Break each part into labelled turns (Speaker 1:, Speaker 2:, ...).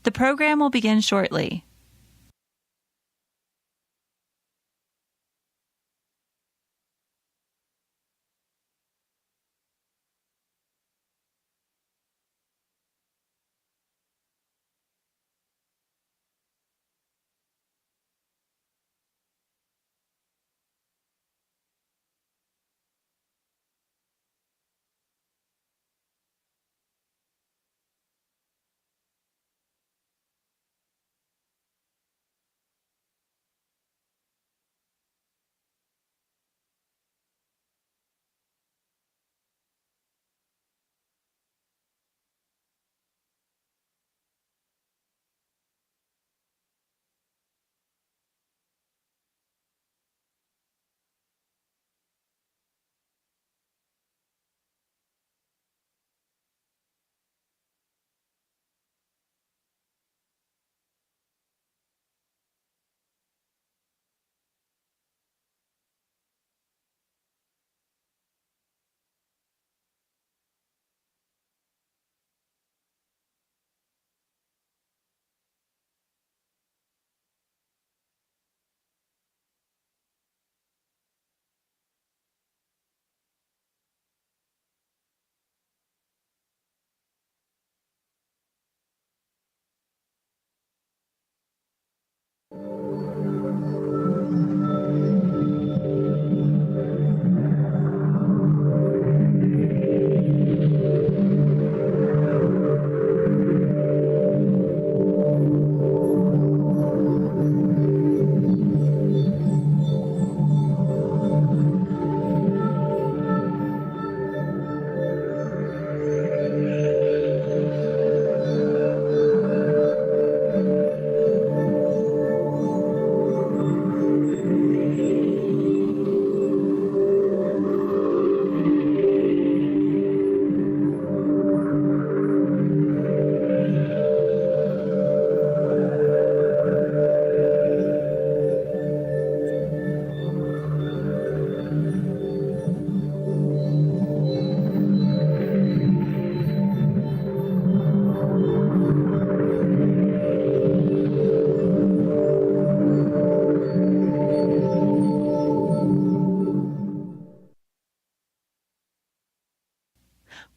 Speaker 1: The program will begin shortly.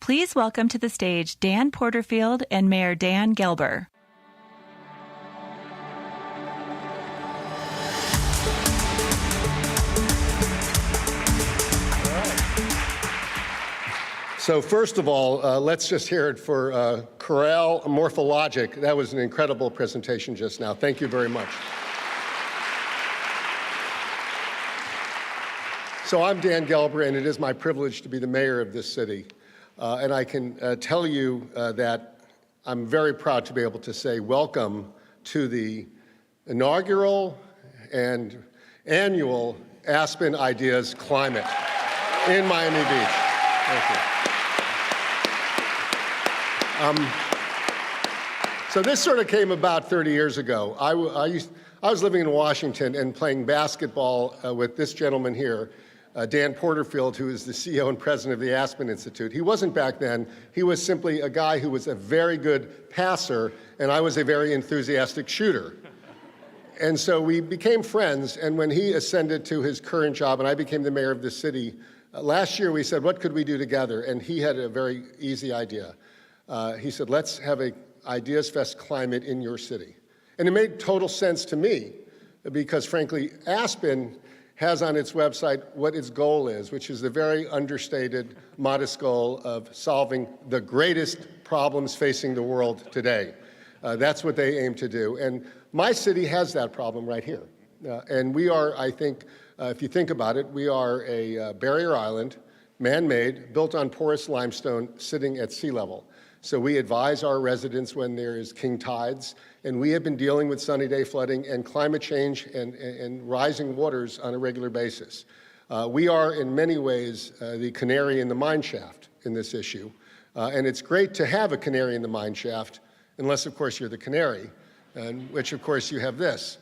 Speaker 1: Please welcome to the stage Dan Porterfield and Mayor Dan Gelber.
Speaker 2: So first of all, let's just hear it for Corral Morphologic. That was an incredible presentation just now. Thank you very much. So I'm Dan Gelber, and it is my privilege to be the mayor of this city. And I can tell you that I'm very proud to be able to say welcome to the inaugural and annual Aspen Ideas Climate in Miami Beach. Thank you. So this sort of came about 30 years ago. I was living in Washington and playing basketball with this gentleman here, Dan Porterfield, who is the CEO and president of the Aspen Institute. He wasn't back then. He was simply a guy who was a very good passer, and I was a very enthusiastic shooter. And so we became friends, and when he ascended to his current job and I became the mayor of the city, last year we said, what could we do together? And he had a very easy idea. He said, let's have a Ideas Fest climate in your city. And it made total sense to me because, frankly, Aspen has on its website what its goal is, which is the very understated, modest goal of solving the greatest problems facing the world today. That's what they aim to do. And my city has that problem right here. And we are, I think, if you think about it, we are a barrier island, man-made, built on porous limestone, sitting at sea level. So we advise our residents when there is king tides, and we have been dealing with sunny day flooding and climate change and rising waters on a regular basis. We are, in many ways, the canary in the mine shaft in this issue. And it's great to have a canary in the mine shaft, unless, of course, you're the canary, and which, of course, you have this.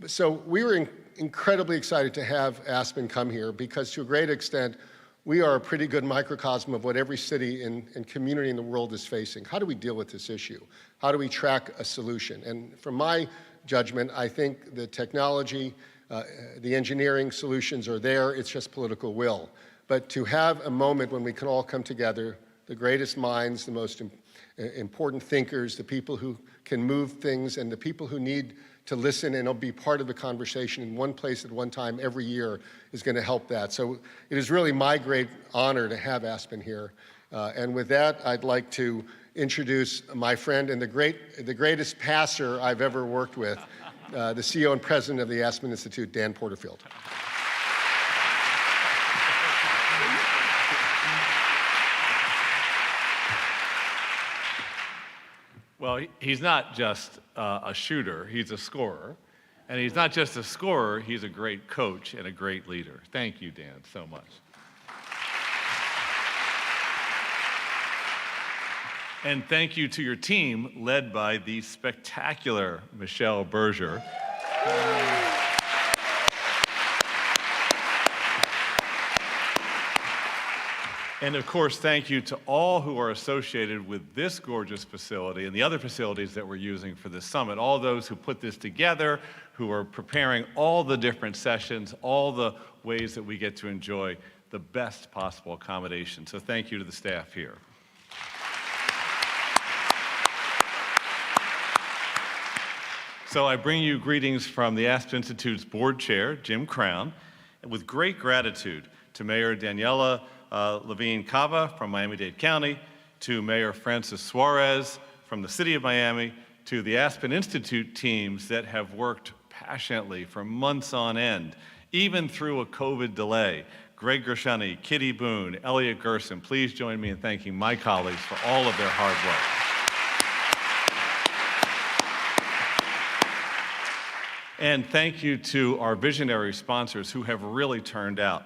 Speaker 2: So we were incredibly excited to have Aspen come here because, to a great extent, we are a pretty good microcosm of what every city and community in the world is facing. How do we deal with this issue? How do we track a solution? And from my judgment, I think the technology, the engineering solutions are there, it's just political will. But to have a moment when we can all come together, the greatest minds, the most important thinkers, the people who can move things, and the people who need to listen and be part of the conversation in one place at one time every year is going to help that. So it is really my great honor to have Aspen here. And with that, I'd like to introduce my friend and the greatest passer I've ever worked with, the CEO and president of the Aspen Institute, Dan Porterfield.
Speaker 3: Well, he's not just a shooter, he's a scorer. And he's not just a scorer, he's a great coach and a great leader. Thank you, Dan, so much. And thank you to your team, led by the spectacular Michelle Berger. And of course, thank you to all who are associated with this gorgeous facility and the other facilities that we're using for this summit, all those who put this together, who are preparing all the different sessions, all the ways that we get to enjoy the best possible accommodation. So thank you to the staff here. So I bring you greetings from the Aspen Institute's board chair, Jim Crown, and with great gratitude to Mayor Daniela Levine Cava from Miami-Dade County, to Mayor Francis Suarez from the City of Miami, to the Aspen Institute teams that have worked passionately for months on end, even through a COVID delay. Greg Gershuni, Kitty Boone, Elliot Gerson, please join me in thanking my colleagues for all of their hard work. And thank you to our visionary sponsors who have really turned out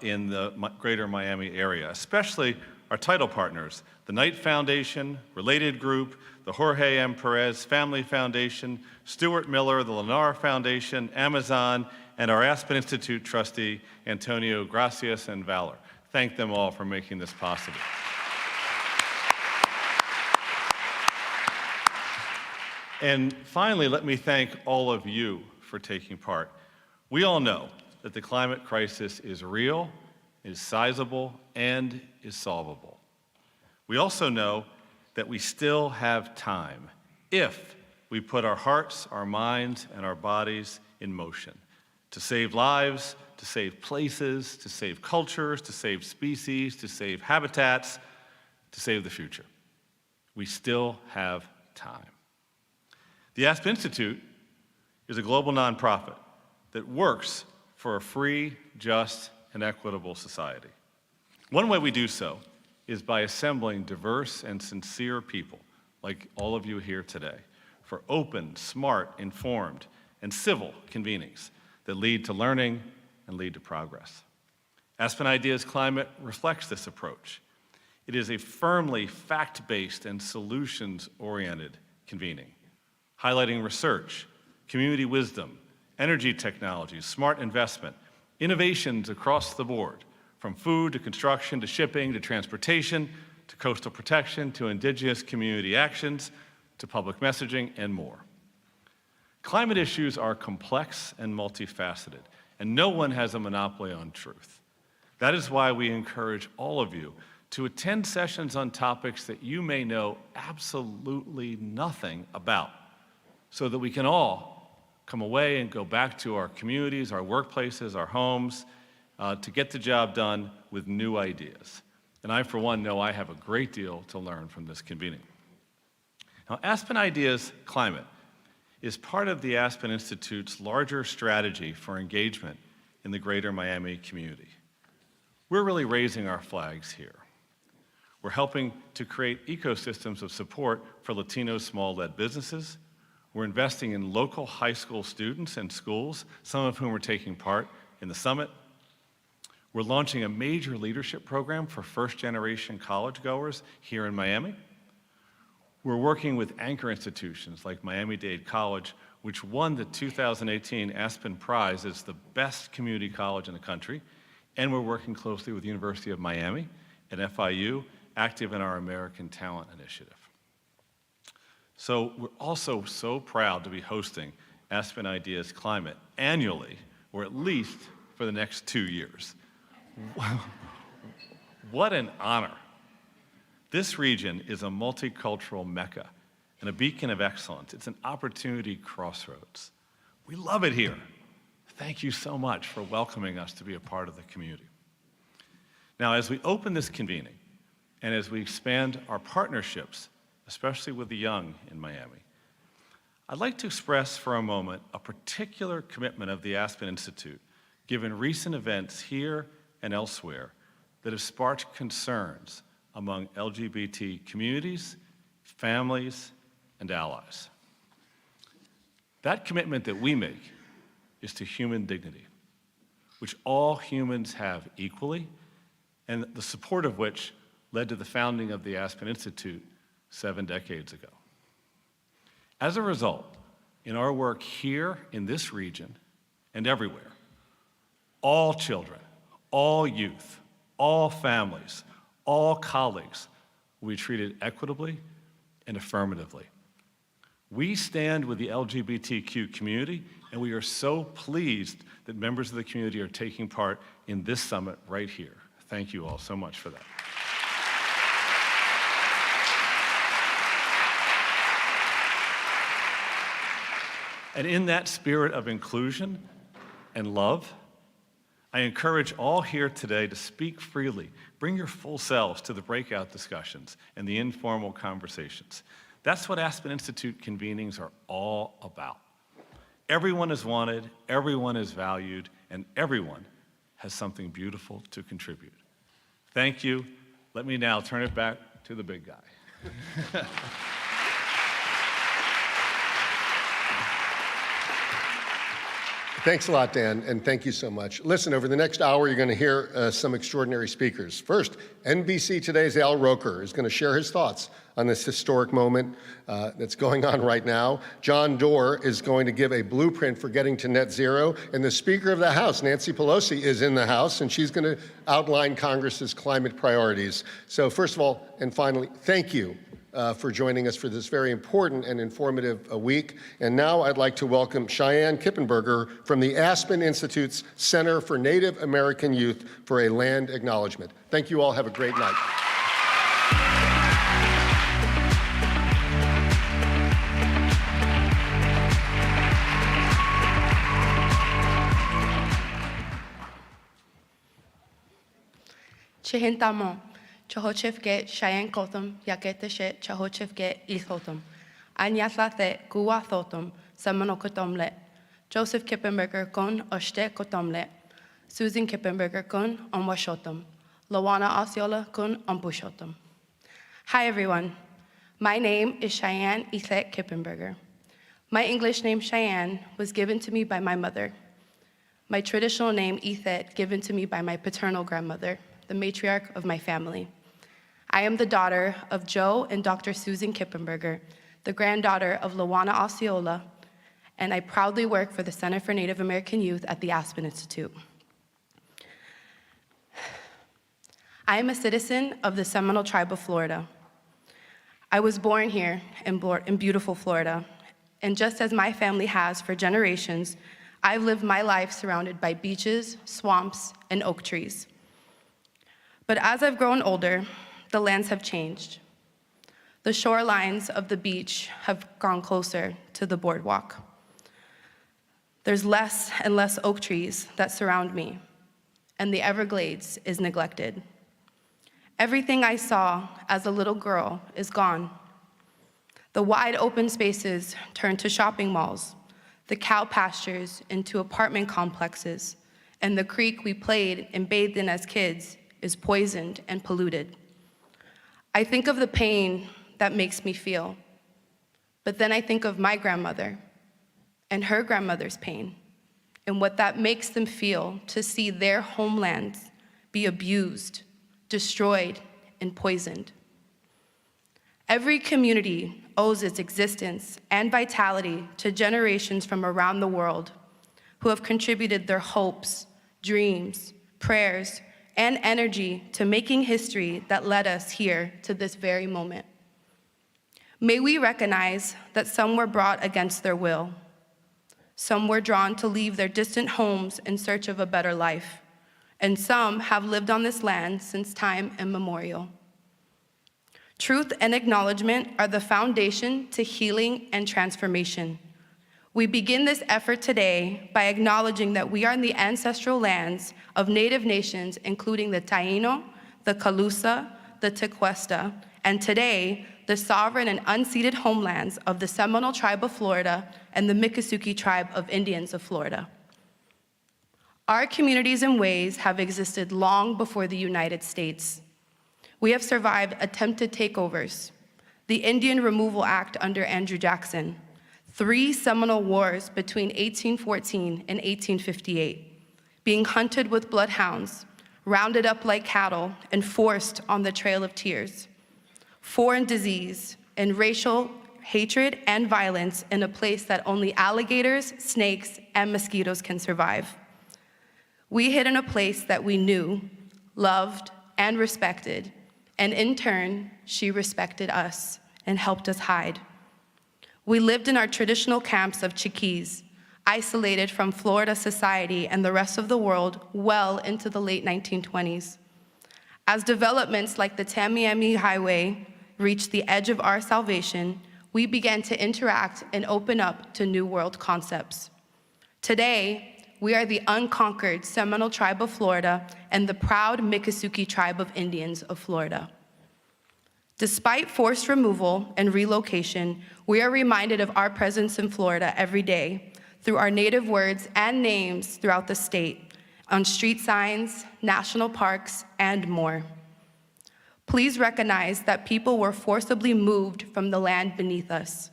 Speaker 3: in the greater Miami area, especially our title partners, the Knight Foundation, Related Group, the Jorge M. Perez Family Foundation, Stuart Miller, the Lennar Foundation, Amazon, and our Aspen Institute trustee, Antonio Gracias and Valor. Thank them all for making this possible. And finally, let me thank all of you for taking part. We all know that the climate crisis is real, is sizable, and is solvable. We also know that we still have time if we put our hearts, our minds, and our bodies in motion to save lives, to save places, to save cultures, to save species, to save habitats, to save the future. We still have time. The Aspen Institute is a global nonprofit that works for a free, just, and equitable society. One way we do so is by assembling diverse and sincere people, like all of you here today, for open, smart, informed, and civil convenings that lead to learning and lead to progress. Aspen Ideas Climate reflects this approach. It is a firmly fact-based and solutions-oriented convening, highlighting research, community wisdom, energy technologies, smart investment, innovations across the board, from food to construction to shipping to transportation to coastal protection to indigenous community actions to public messaging and more. Climate issues are complex and multifaceted, and no one has a monopoly on truth. That is why we encourage all of you to attend sessions on topics that you may know absolutely nothing about, so that we can all come away and go back to our communities, our workplaces, our homes, to get the job done with new ideas. And I, for one, know I have a great deal to learn from this convening. Now, Aspen Ideas Climate is part of the Aspen Institute's larger strategy for engagement in the greater Miami community. We're really raising our flags here. We're helping to create ecosystems of support for Latino small-led businesses. We're investing in local high school students and schools, some of whom are taking part in the summit. We're launching a major leadership program for first-generation college-goers here in Miami. We're working with anchor institutions like Miami-Dade College, which won the 2018 Aspen Prize as the best community college in the country, And we're working closely with the University of Miami and FIU, active in our American Talent Initiative. So we're also so proud to be hosting Aspen Ideas Climate annually, or at least for the next 2 years. What an honor. This region is a multicultural mecca and a beacon of excellence. It's an opportunity crossroads. We love it here. Thank you so much for welcoming us to be a part of the community. Now, as we open this convening, and as we expand our partnerships, especially with the young in Miami, I'd like to express for a moment a particular commitment of the Aspen Institute, given recent events here and elsewhere that have sparked concerns among LGBT communities, families, and allies. That commitment that we make is to human dignity, which all humans have equally, and the support of which led to the founding of the Aspen Institute 7 decades ago. As a result, in our work here in this region and everywhere, all children, all youth, all families, all colleagues will be treated equitably and affirmatively. We stand with the LGBTQ community, and we are so pleased that members of the community are taking part in this summit right here. Thank you all so much for that. And in that spirit of inclusion and love, I encourage all here today to speak freely. Bring your full selves to the breakout discussions and the informal conversations. That's what Aspen Institute convenings are all about. Everyone is wanted, everyone is valued, and everyone has something beautiful to contribute. Thank you. Let me now turn it back to the big guy.
Speaker 2: Thanks a lot, Dan, and thank you so much. Listen, over the next hour, you're going to hear some extraordinary speakers. First, NBC Today's Al Roker is going to share his thoughts on this historic moment that's going on right now. John Doerr is going to give a blueprint for getting to net zero, and the Speaker of the House, Nancy Pelosi, is in the House, and she's going to outline Congress's climate priorities. So first of all, and finally, thank you for joining us for this very important and informative week. And now I'd like to welcome Cheyenne Kippenberger from the Aspen Institute's Center for Native American Youth for a land acknowledgement. Thank you all. Have a great night.
Speaker 4: Chihintamo. Chahochifke Cheyenne Kotum, Yakete Chahochifke Ilthotum. Anyatlate Gua Thotum, Samanokotomle. Joseph Kippenberger Kun Oshte Kotomle. Susan Kippenberger Kun Onwashotum. Lawana Osceola Kun Ombushotum. Hi everyone. My name is Cheyenne Kippenberger. My English name Cheyenne was given to me by my mother. My traditional name Ethet given to me by my paternal grandmother, the matriarch of my family. I am the daughter of Joe and Dr. Susan Kippenberger, the granddaughter of Lawana Osceola, and I proudly work for the Center for Native American Youth at the Aspen Institute. I am a citizen of the Seminole Tribe of Florida. I was born here in beautiful Florida, and just as my family has for generations, I've lived my life surrounded by beaches, swamps, and oak trees. But as I've grown older, the lands have changed. The shorelines of the beach have gone closer to the boardwalk. There's less and less oak trees that surround me, and the Everglades is neglected. Everything I saw as a little girl is gone. The wide open spaces turned to shopping malls, the cow pastures into apartment complexes, and the creek we played and bathed in as kids is poisoned and polluted. I think of the pain that makes me feel, but then I think of my grandmother and her grandmother's pain and what that makes them feel to see their homelands be abused, destroyed, and poisoned. Every community owes its existence and vitality to generations from around the world who have contributed their hopes, dreams, prayers, and energy to making history that led us here to this very moment. May we recognize that some were brought against their will. Some were drawn to leave their distant homes in search of a better life, and some have lived on this land since time immemorial. Truth and acknowledgement are the foundation to healing and transformation. We begin this effort today by acknowledging that we are in the ancestral lands of Native nations, including the Taino, the Calusa, the Tequesta, and today, the sovereign and unceded homelands of the Seminole Tribe of Florida and the Miccosukee Tribe of Indians of Florida. Our communities and ways have existed long before the United States. We have survived attempted takeovers, the Indian Removal Act under Andrew Jackson, 3 Seminole Wars between 1814 and 1858, being hunted with bloodhounds, rounded up like cattle, and forced on the Trail of Tears, foreign disease, and racial hatred and violence in a place that only alligators, snakes, and mosquitoes can survive. We hid in a place that we knew, loved, and respected, and in turn, she respected us and helped us hide. We lived in our traditional camps of Chiquis, isolated from Florida society and the rest of the world well into the late 1920s. As developments like the Tamiami Highway reached the edge of our salvation, we began to interact and open up to new world concepts. Today, we are the unconquered Seminole Tribe of Florida and the proud Miccosukee Tribe of Indians of Florida. Despite forced removal and relocation, we are reminded of our presence in Florida every day through our native words and names throughout the state, on street signs, national parks, and more. Please recognize that people were forcibly moved from the land beneath us.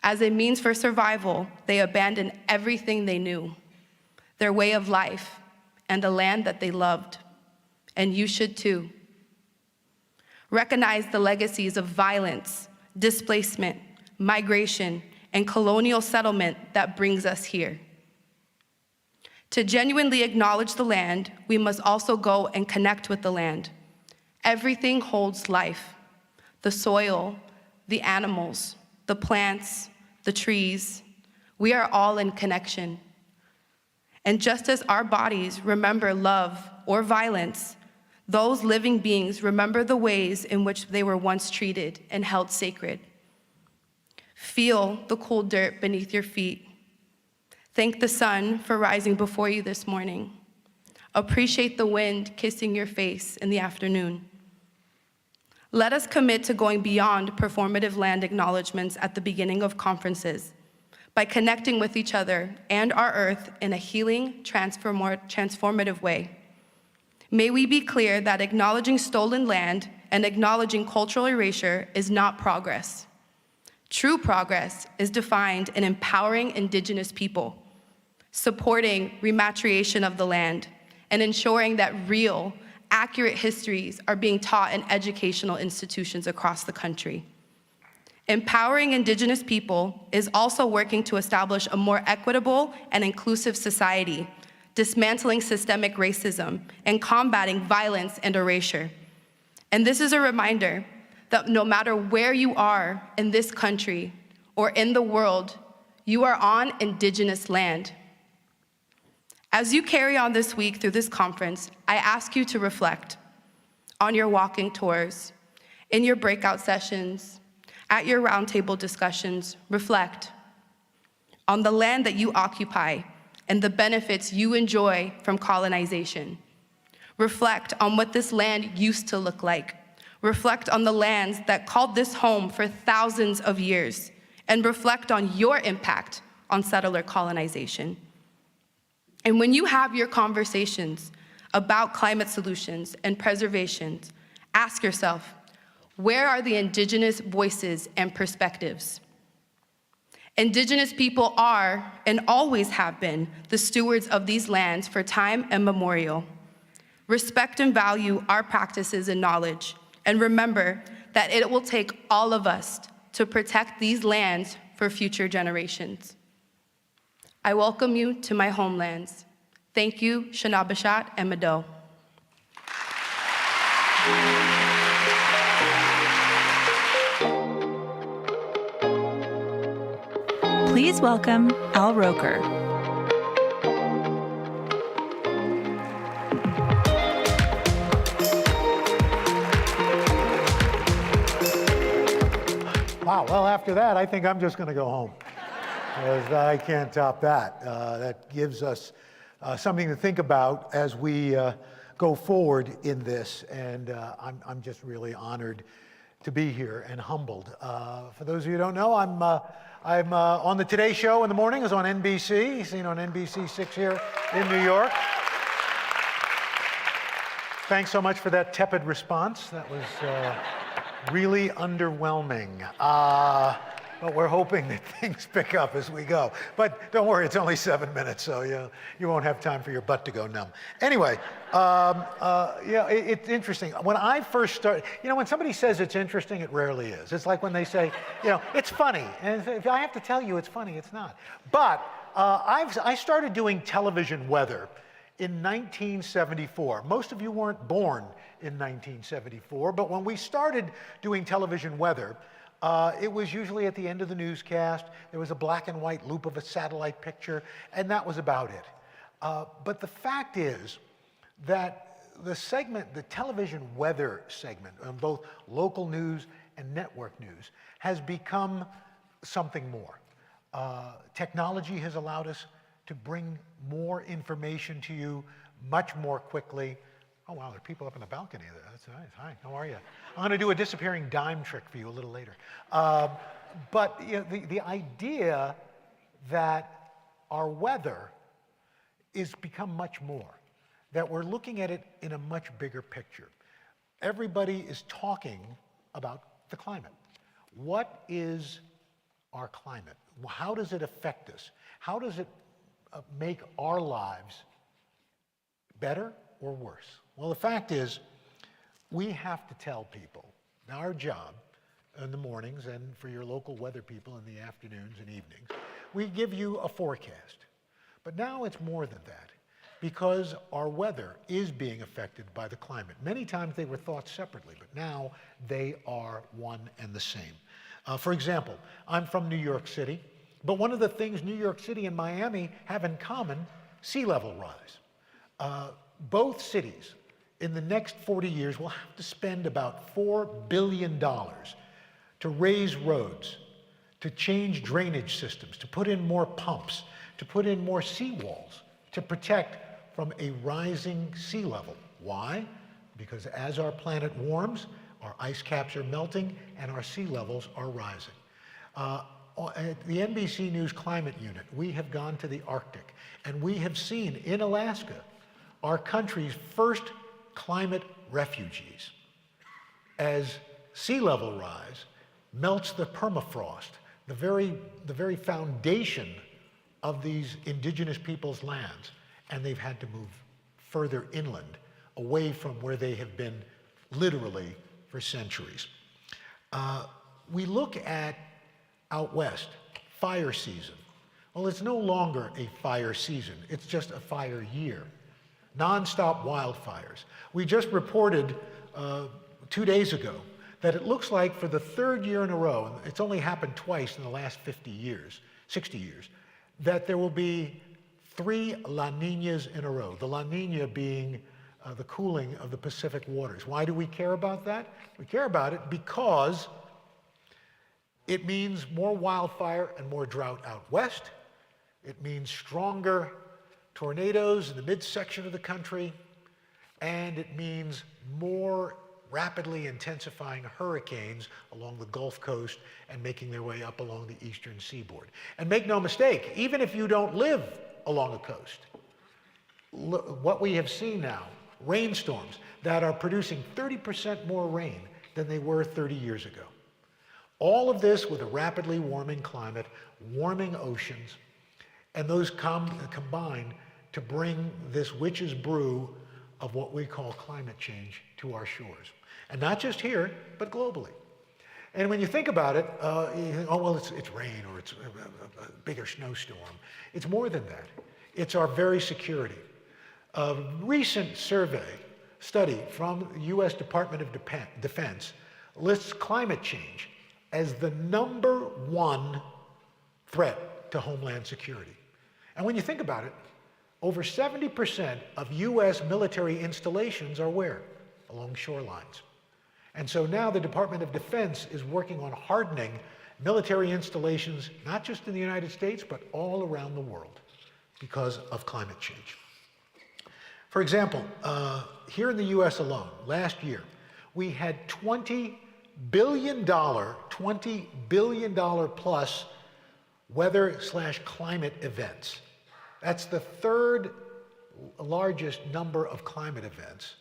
Speaker 4: As a means for survival, they abandoned everything they knew, their way of life, and the land that they loved. And you should too. Recognize the legacies of violence, displacement, migration, and colonial settlement that brings us here. To genuinely acknowledge the land, we must also go and connect with the land. Everything holds life: the soil, the animals, the plants, the trees. We are all in connection. And just as our bodies remember love or violence, those living beings remember the ways in which they were once treated and held sacred. Feel the cool dirt beneath your feet. Thank the sun for rising before you this morning. Appreciate the wind kissing your face in the afternoon. Let us commit to going beyond performative land acknowledgements at the beginning of conferences by connecting with each other and our earth in a healing, transformative way. May we be clear that acknowledging stolen land and acknowledging cultural erasure is not progress. True progress is defined in empowering Indigenous people, supporting rematriation of the land, and ensuring that real, accurate histories are being taught in educational institutions across the country. Empowering Indigenous people is also working to establish a more equitable and inclusive society, dismantling systemic racism, and combating violence and erasure. And this is a reminder that no matter where you are in this country or in the world, you are on Indigenous land. As you carry on this week through this conference, I ask you to reflect on your walking tours, in your breakout sessions, at your roundtable discussions. Reflect on the land that you occupy and the benefits you enjoy from colonization. Reflect on what this land used to look like. Reflect on the lands that called this home for thousands of years, and reflect on your impact on settler colonization. And when you have your conversations about climate solutions and preservation, ask yourself, where are the Indigenous voices and perspectives? Indigenous people are, and always have been, the stewards of these lands for time immemorial. Respect and value our practices and knowledge, and remember that it will take all of us to protect these lands for future generations. I welcome you to my homelands. Thank you, Shanabashat and Mado.
Speaker 1: Please welcome Al Roker.
Speaker 5: Wow, well, after that, I think I'm just going to go home, because I can't top that. That gives us something to think about as we go forward in this, and I'm just really honored to be here and humbled. For those of you who don't know, I'm on the Today Show in the morning. It's on NBC, seen on NBC 6 here in New York. Thanks so much for that tepid response. That was really underwhelming. But we're hoping that things pick up as we go. But don't worry, it's only 7 minutes, so you won't have time for your butt to go numb. Anyway, it's interesting. When I first started, when somebody says it's interesting, it rarely is. It's like when they say, it's funny. And if I have to tell you it's funny, it's not. But I started doing television weather in 1974. Most of you weren't born in 1974, but when we started doing television weather, it was usually at the end of the newscast. There was a black and white loop of a satellite picture, and that was about it. But the fact is that the television weather segment on both local news and network news has become something more. Technology has allowed us to bring more information to you much more quickly. Oh, wow, there are people up in the balcony there. That's nice. Hi, how are you? I'm going to do a disappearing dime trick for you a little later. But the idea that our weather is become much more, that we're looking at it in a much bigger picture. Everybody is talking about the climate. What is our climate? How does it affect us? How does it make our lives better or worse? Well, the fact is, we have to tell people, our job in the mornings and for your local weather people in the afternoons and evenings, we give you a forecast. But now it's more than that, because our weather is being affected by the climate. Many times they were thought separately, but now they are one and the same. For example, I'm from New York City, but one of the things New York City and Miami have in common, sea level rise. Both cities in the next 40 years will have to spend about $4 billion to raise roads, to change drainage systems, to put in more pumps, to put in more seawalls, to protect from a rising sea level. Why? Because as our planet warms, our ice caps are melting and our sea levels are rising. At the NBC News Climate Unit, we have gone to the Arctic, and we have seen in Alaska our country's first climate refugees. As sea level rise melts the permafrost, the very foundation of these indigenous peoples' lands, and they've had to move further inland, away from where they have been literally for centuries. We look at out west, fire season. Well, it's no longer a fire season, it's just a fire year. Non-stop wildfires. We just reported 2 days ago that it looks like for the third year in a row, and it's only happened twice in the last 60 years, that there will be 3 La Niñas in a row. The La Niña being the cooling of the Pacific waters. Why do we care about that? We care about it because it means more wildfire and more drought out west. It means stronger tornadoes in the midsection of the country, and it means more rapidly intensifying hurricanes along the Gulf Coast and making their way up along the eastern seaboard. And make no mistake, even if you don't live along a coast, what we have seen now, rainstorms that are producing 30% more rain than they were 30 years ago. All of this with a rapidly warming climate, warming oceans, and those combine to bring this witch's brew of what we call climate change to our shores. And not just here, but globally. And when you think about it, you think, oh, well, it's rain or it's a bigger snowstorm. It's more than that. It's our very security. A recent survey study from the U.S. Department of Defense lists climate change as the #1 threat to Homeland Security. And when you think about it, over 70% of U.S. military installations are where? Along shorelines. And so now the Department of Defense is working on hardening military installations, not just in the United States, but all around the world because of climate change. For example, here in the US alone, last year, we had $20 billion plus weather/climate events. That's the third largest number of climate events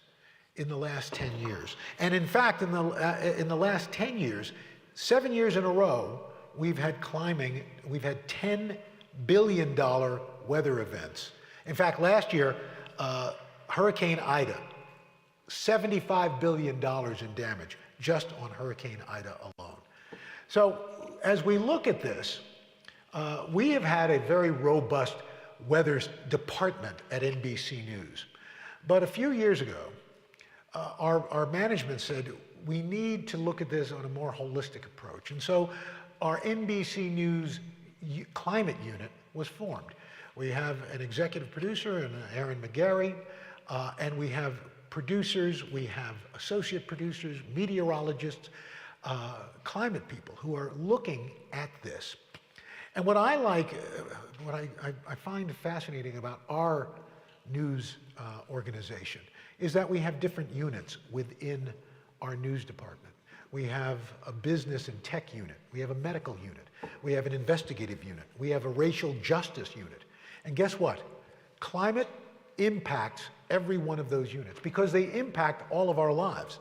Speaker 5: in the last 10 years. And in fact, in the last 10 years, 7 years in a row, we've had $10 billion weather events. In fact, last year, Hurricane Ida, $75 billion in damage just on Hurricane Ida alone. So as we look at this, we have had a very robust weather department at NBC News. But a few years ago, our management said, we need to look at this on a more holistic approach. And so our NBC News climate unit was formed. We have an executive producer, and Aaron McGarry, and we have producers, we have associate producers, meteorologists, climate people who are looking at this. And what I like, what I find fascinating about our news organization is that we have different units within our news department. We have a business and tech unit. We have a medical unit. We have an investigative unit. We have a racial justice unit. And guess what? Climate impacts every one of those units because they impact all of our lives.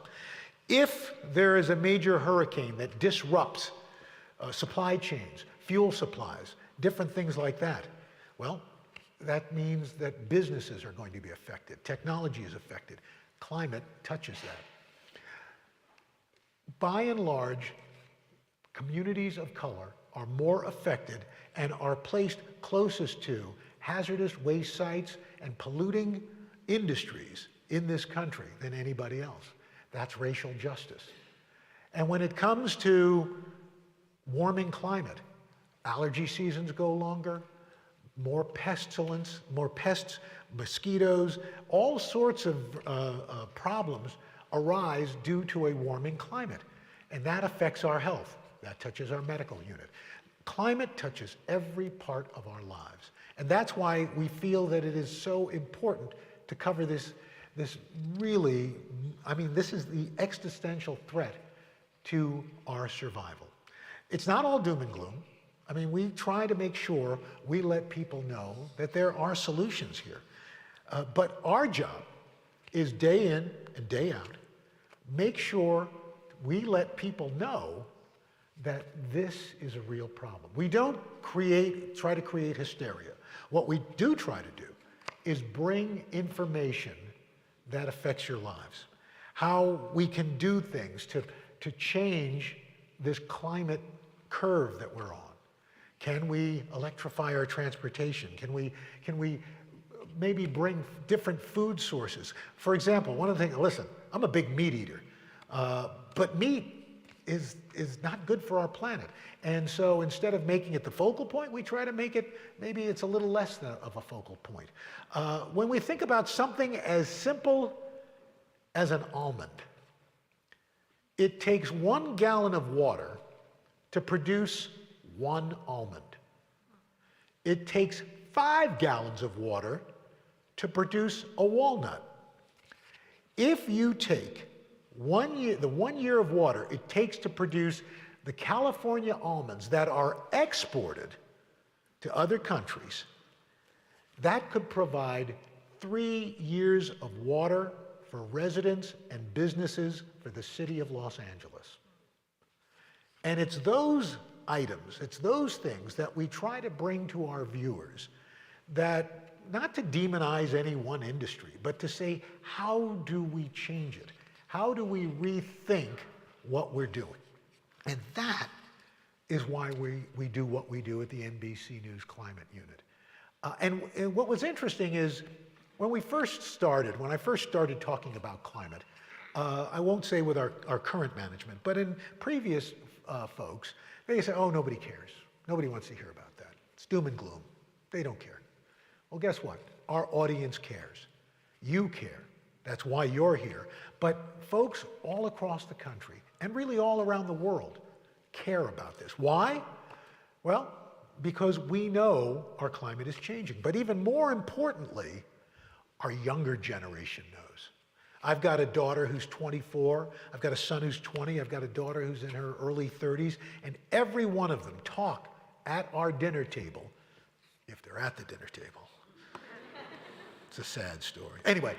Speaker 5: If there is a major hurricane that disrupts supply chains, fuel supplies, different things like that, well, that means that businesses are going to be affected. Technology is affected. Climate touches that. By and large, communities of color are more affected and are placed closest to hazardous waste sites and polluting industries in this country than anybody else. That's racial justice. And when it comes to warming climate, allergy seasons go longer, more pestilence, more pests, mosquitoes, all sorts of problems arise due to a warming climate. And that affects our health. That touches our medical unit. Climate touches every part of our lives. And that's why we feel that it is so important to cover this really, I mean, this is the existential threat to our survival. It's not all doom and gloom. I mean, we try to make sure we let people know that there are solutions here. But our job is day in and day out, make sure we let people know that this is a real problem. We don't try to create hysteria. What we do try to do is bring information that affects your lives. How we can do things to change this climate curve that we're on. Can we electrify our transportation? Can we maybe bring different food sources? For example, one of the things, listen, I'm a big meat eater, but meat is not good for our planet. And so instead of making it the focal point, we try to make it, maybe it's a little less of a focal point. When we think about something as simple as an almond, it takes 1 gallon of water to produce 1 almond. It takes 5 gallons of water to produce a walnut. If you take the 1 year of water it takes to produce the California almonds that are exported to other countries, that could provide 3 years of water for residents and businesses for the city of Los Angeles. And it's those items, it's those things that we try to bring to our viewers, that not to demonize any one industry, but to say, how do we change it? How do we rethink what we're doing? And that is why we do what we do at the NBC News Climate Unit. And what was interesting is When I first started talking about climate, I won't say with our current management, but in previous folks, they say, oh, nobody cares. Nobody wants to hear about that. It's doom and gloom. They don't care. Well, guess what? Our audience cares. You care. That's why you're here. But folks all across the country, and really all around the world, care about this. Why? Well, because we know our climate is changing. But even more importantly, our younger generation knows. I've got a daughter who's 24. I've got a son who's 20. I've got a daughter who's in her early 30s. And every one of them talk at our dinner table, if they're at the dinner table. It's a sad story. Anyway,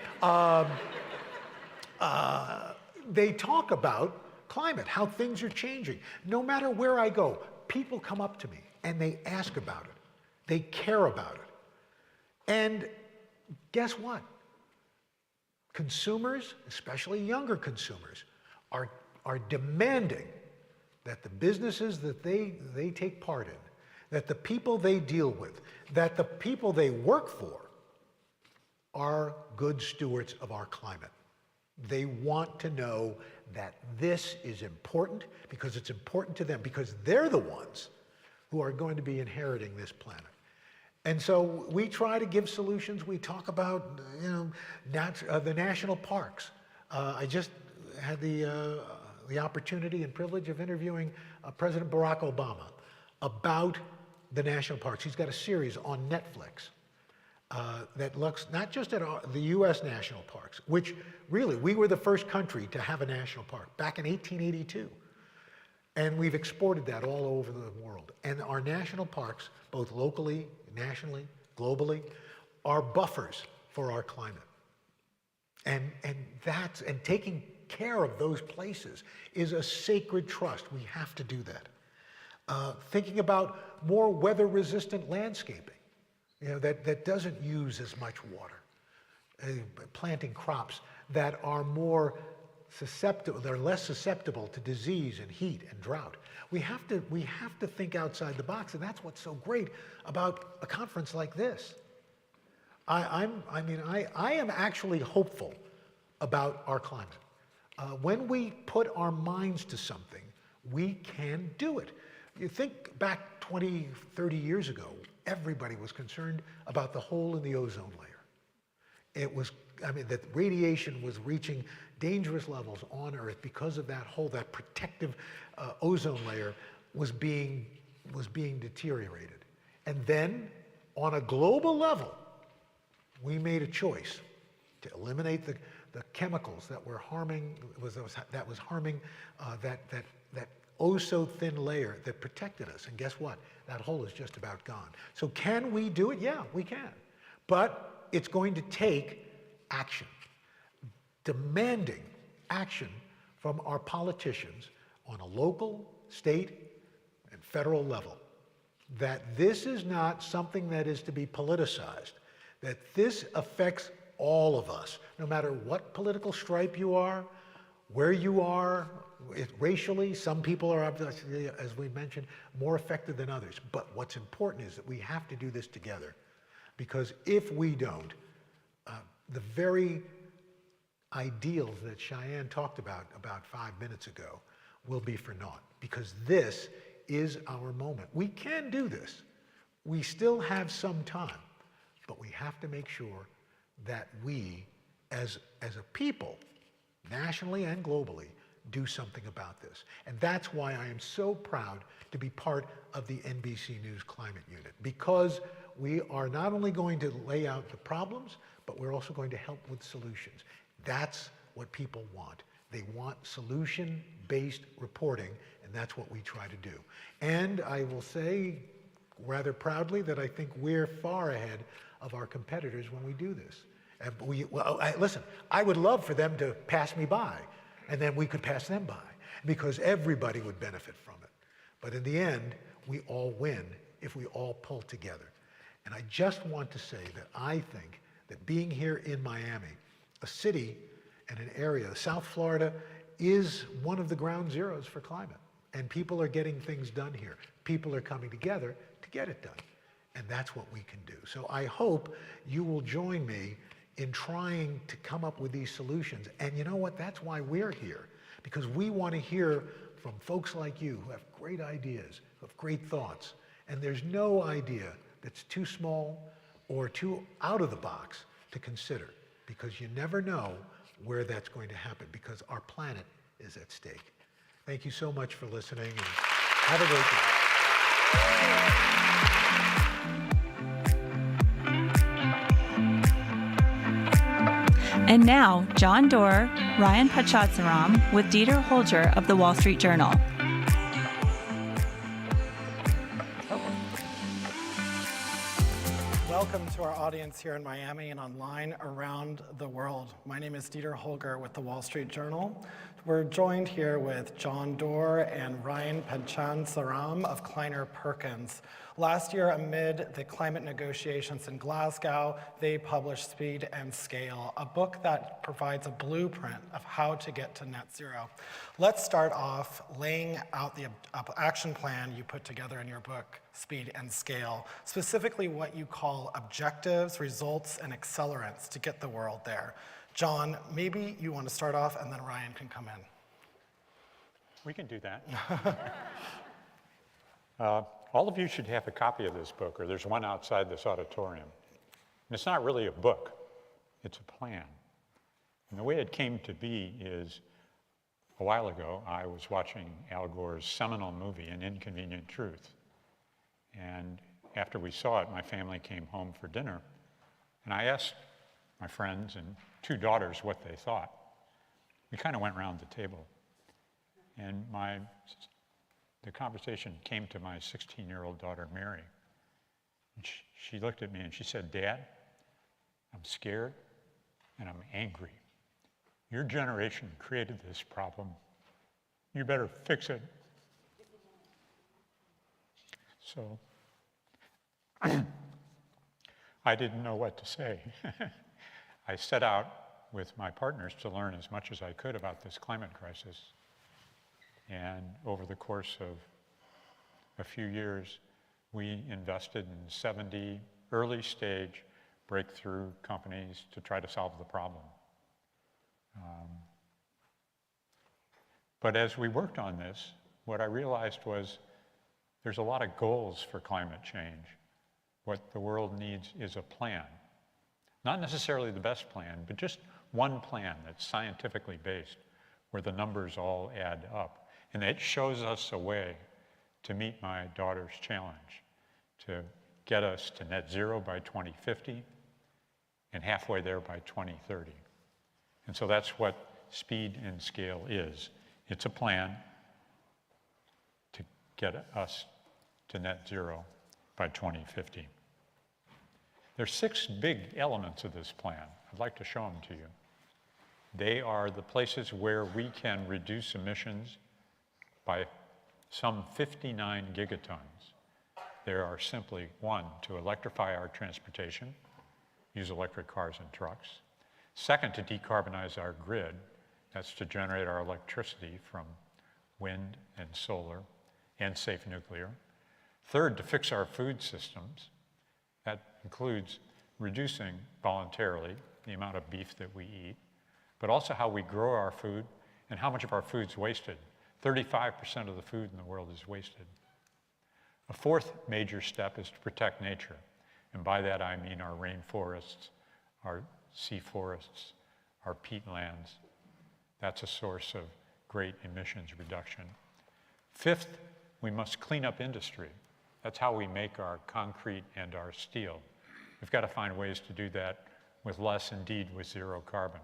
Speaker 5: they talk about climate, how things are changing. No matter where I go, people come up to me and they ask about it. They care about it. And guess what? Consumers, especially younger consumers, are demanding that the businesses that they take part in, that the people they deal with, that the people they work for are good stewards of our climate. They want to know that this is important because it's important to them, because they're the ones who are going to be inheriting this planet. And so we try to give solutions. We talk about, the national parks. I just had the opportunity and privilege of interviewing President Barack Obama about the national parks. He's got a series on Netflix that looks not just at the U.S. national parks, which really, we were the first country to have a national park back in 1882. And we've exported that all over the world. And our national parks, both locally, nationally, globally, are buffers for our climate. And taking care of those places is a sacred trust. We have to do that. Thinking about more weather-resistant landscaping, that doesn't use as much water. Planting crops that are more susceptible, they're less susceptible to disease and heat and drought. We have to think outside the box, and that's what's so great about a conference like this. I am actually hopeful about our climate. When we put our minds to something, we can do it. You think back 20, 30 years ago, everybody was concerned about the hole in the ozone layer. That radiation was reaching dangerous levels on Earth because of that hole, that protective ozone layer was being deteriorated. And then, on a global level, we made a choice to eliminate the chemicals that were harming, that oh-so-thin layer that protected us. And guess what? That hole is just about gone. So can we do it? Yeah, we can. But it's going to take action. Demanding action from our politicians on a local, state, and federal level. That this is not something that is to be politicized. That this affects all of us, no matter what political stripe you are, where you are, racially. Some people are, obviously, as we mentioned, more affected than others. But what's important is that we have to do this together. Because if we don't, the very ideals that Cheyenne talked about 5 minutes ago will be for naught, because this is our moment. We can do this. We still have some time, but we have to make sure that we, as a people, nationally and globally, do something about this. And that's why I am so proud to be part of the NBC News Climate Unit, because we are not only going to lay out the problems, but we're also going to help with solutions. That's what people want. They want solution-based reporting, and that's what we try to do. And I will say rather proudly that I think we're far ahead of our competitors when we do this. Listen, I would love for them to pass me by, and then we could pass them by, because everybody would benefit from it. But in the end, we all win if we all pull together. And I just want to say that I think that being here in Miami, a city and an area, South Florida, is one of the ground zeros for climate. And people are getting things done here. People are coming together to get it done. And that's what we can do. So I hope you will join me in trying to come up with these solutions. And you know what? That's why we're here, because we want to hear from folks like you who have great ideas, who have great thoughts. And there's no idea that's too small or too out of the box to consider, because you never know where that's going to happen, because our planet is at stake. Thank you so much for listening, and have a great day.
Speaker 1: And now, John Doerr, Ryan Pachadsaram with Dieter Holger of the Wall Street Journal.
Speaker 6: Welcome to our audience here in Miami and online around the world. My name is Dieter Holger with the Wall Street Journal. We're joined here with John Doerr and Ryan Pachadsaram of Kleiner Perkins. Last year, amid the climate negotiations in Glasgow, they published Speed and Scale, a book that provides a blueprint of how to get to net zero. Let's start off laying out the action plan you put together in your book, Speed and Scale, specifically what you call objectives, results, and accelerants to get the world there. John, maybe you want to start off, and then Ryan can come in.
Speaker 7: We can do that. All of you should have a copy of this book, or there's one outside this auditorium. And it's not really a book, it's a plan. And the way it came to be is, a while ago, I was watching Al Gore's seminal movie, An Inconvenient Truth. And after we saw it, my family came home for dinner, and I asked my friends and two daughters what they thought. We kind of went around the table, and the conversation came to my 16-year-old daughter, Mary. And she looked at me and she said, "Dad, I'm scared and I'm angry. Your generation created this problem. You better fix it." So I didn't know what to say. I set out with my partners to learn as much as I could about this climate crisis. And over the course of a few years, we invested in 70 early stage breakthrough companies to try to solve the problem. But as we worked on this, what I realized was there's a lot of goals for climate change. What the world needs is a plan. Not necessarily the best plan, but just one plan that's scientifically based, where the numbers all add up. And it shows us a way to meet my daughter's challenge, to get us to net zero by 2050 and halfway there by 2030. And so that's what Speed and Scale is. It's a plan to get us to net zero by 2050. There's 6 big elements of this plan. I'd like to show them to you. They are the places where we can reduce emissions by some 59 gigatons. There are simply, 1, to electrify our transportation, use electric cars and trucks. 2nd, to decarbonize our grid. That's to generate our electricity from wind and solar and safe nuclear. 3rd, to fix our food systems. That includes reducing voluntarily the amount of beef that we eat, but also how we grow our food and how much of our food's wasted. 35% of the food in the world is wasted. A 4th major step is to protect nature. And by that I mean our rainforests, our sea forests, our peatlands. That's a source of great emissions reduction. 5th, we must clean up industry. That's how we make our concrete and our steel. We've got to find ways to do that with less, indeed with zero carbon.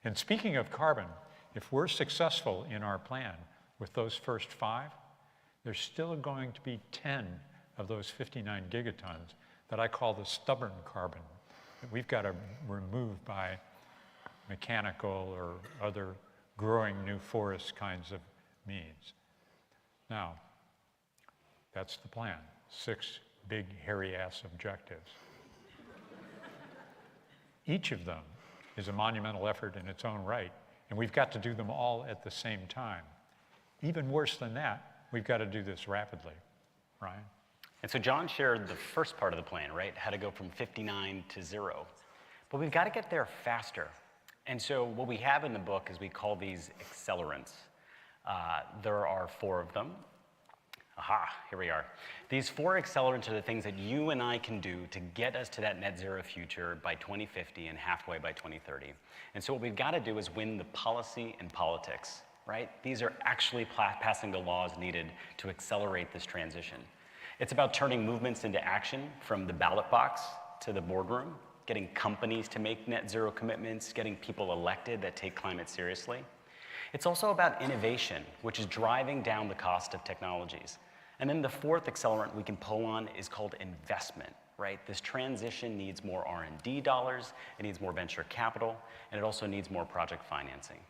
Speaker 7: And speaking of carbon, if we're successful in our plan with those first 5, there's still going to be 10 of those 59 gigatons that I call the stubborn carbon that we've got to remove by mechanical or other growing new forest kinds of means. Now, that's the plan. 6 big, hairy-ass objectives. Each of them is a monumental effort in its own right, and we've got to do them all at the same time. Even worse than that, we've got to do this rapidly. Ryan?
Speaker 8: And so John shared the first part of the plan, right? How to go from 59 to 0. But we've got to get there faster. And so what we have in the book is we call these accelerants. There are 4 of them. Aha, here we are. These 4 accelerants are the things that you and I can do to get us to that net zero future by 2050 and halfway by 2030. And so what we've got to do is win the policy and politics, right? These are actually passing the laws needed to accelerate this transition. It's about turning movements into action from the ballot box to the boardroom, getting companies to make net zero commitments, getting people elected that take climate seriously. It's also about innovation, which is driving down the cost of technologies. And then the 4th accelerant we can pull on is called investment, right? This transition needs more R&D dollars, it needs more venture capital, and it also needs more project financing.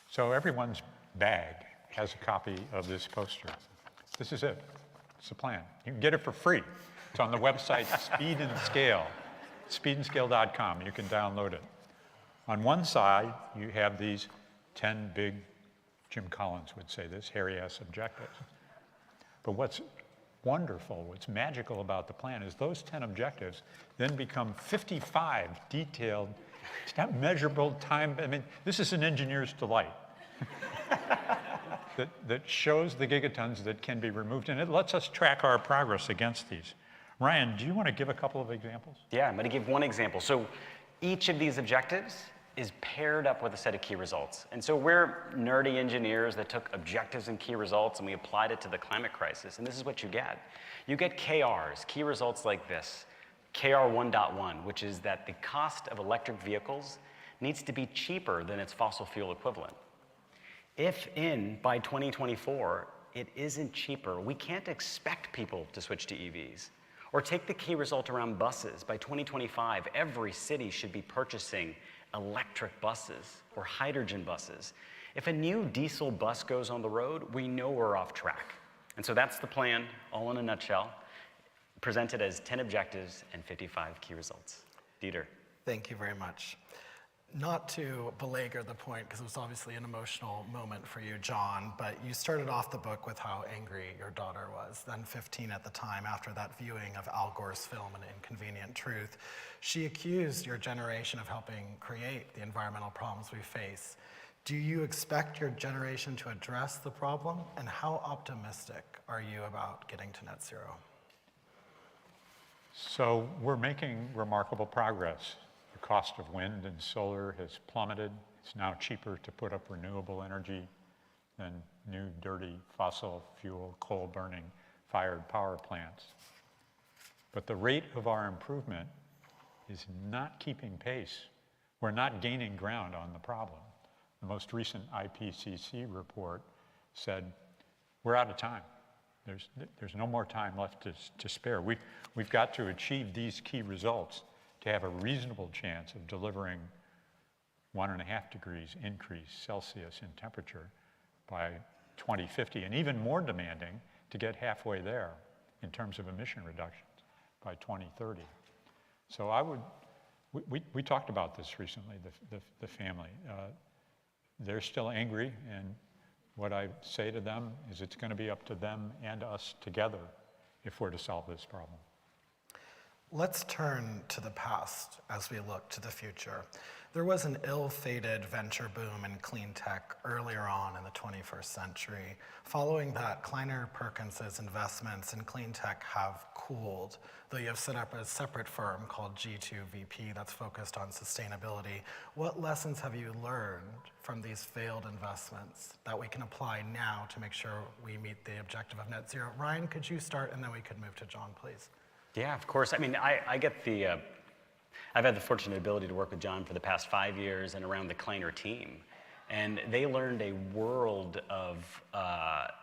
Speaker 7: So everyone's bag has a copy of this poster. This is it. It's the plan. You can get it for free. It's on the website Speed and Scale, speedandscale.com. You can download it. On one side, you have these 10 big, Jim Collins would say this, hairy-ass objectives. But what's wonderful, what's magical about the plan is those 10 objectives then become 55 detailed, measurable time. I mean, this is an engineer's delight. that shows the gigatons that can be removed, and it lets us track our progress against these. Ryan, do you want to give a couple of examples?
Speaker 8: Yeah, I'm going to give one example. So each of these objectives is paired up with a set of key results. And so we're nerdy engineers that took objectives and key results and we applied it to the climate crisis, and this is what you get. You get KRs, key results like this. KR 1.1, which is that the cost of electric vehicles needs to be cheaper than its fossil fuel equivalent. If by 2024, it isn't cheaper, we can't expect people to switch to EVs. Or take the key result around buses. By 2025, every city should be purchasing electric buses or hydrogen buses. If a new diesel bus goes on the road, we know we're off track. And so that's the plan, all in a nutshell, presented as 10 objectives and 55 key results. Dieter.
Speaker 6: Thank you very much. Not to belabor the point, because it was obviously an emotional moment for you, John, but you started off the book with how angry your daughter was, then 15 at the time, after that viewing of Al Gore's film, An Inconvenient Truth. She accused your generation of helping create the environmental problems we face. Do you expect your generation to address the problem, and how optimistic are you about getting to net zero?
Speaker 7: So we're making remarkable progress. The cost of wind and solar has plummeted. It's now cheaper to put up renewable energy than new, dirty, fossil fuel, coal-burning, fired power plants. But the rate of our improvement is not keeping pace. We're not gaining ground on the problem. The most recent IPCC report said, we're out of time. There's no more time left to spare. We've got to achieve these key results to have a reasonable chance of delivering 1.5 degrees increase Celsius in temperature by 2050, and even more demanding to get halfway there in terms of emission reductions by 2030. So we talked about this recently, the family. They're still angry, and what I say to them is it's going to be up to them and us together if we're to solve this problem.
Speaker 6: Let's turn to the past as we look to the future. There was an ill-fated venture boom in clean tech earlier on in the 21st century. Following that, Kleiner-Perkins's investments in clean tech have cooled, though you have set up a separate firm called G2VP that's focused on sustainability. What lessons have you learned from these failed investments that we can apply now to make sure we meet the objective of net zero? Ryan, could you start, and then we could move to John, please.
Speaker 8: Yeah, of course. I mean, I've had the fortunate ability to work with John for the past 5 years and around the Kleiner team. And they learned a world of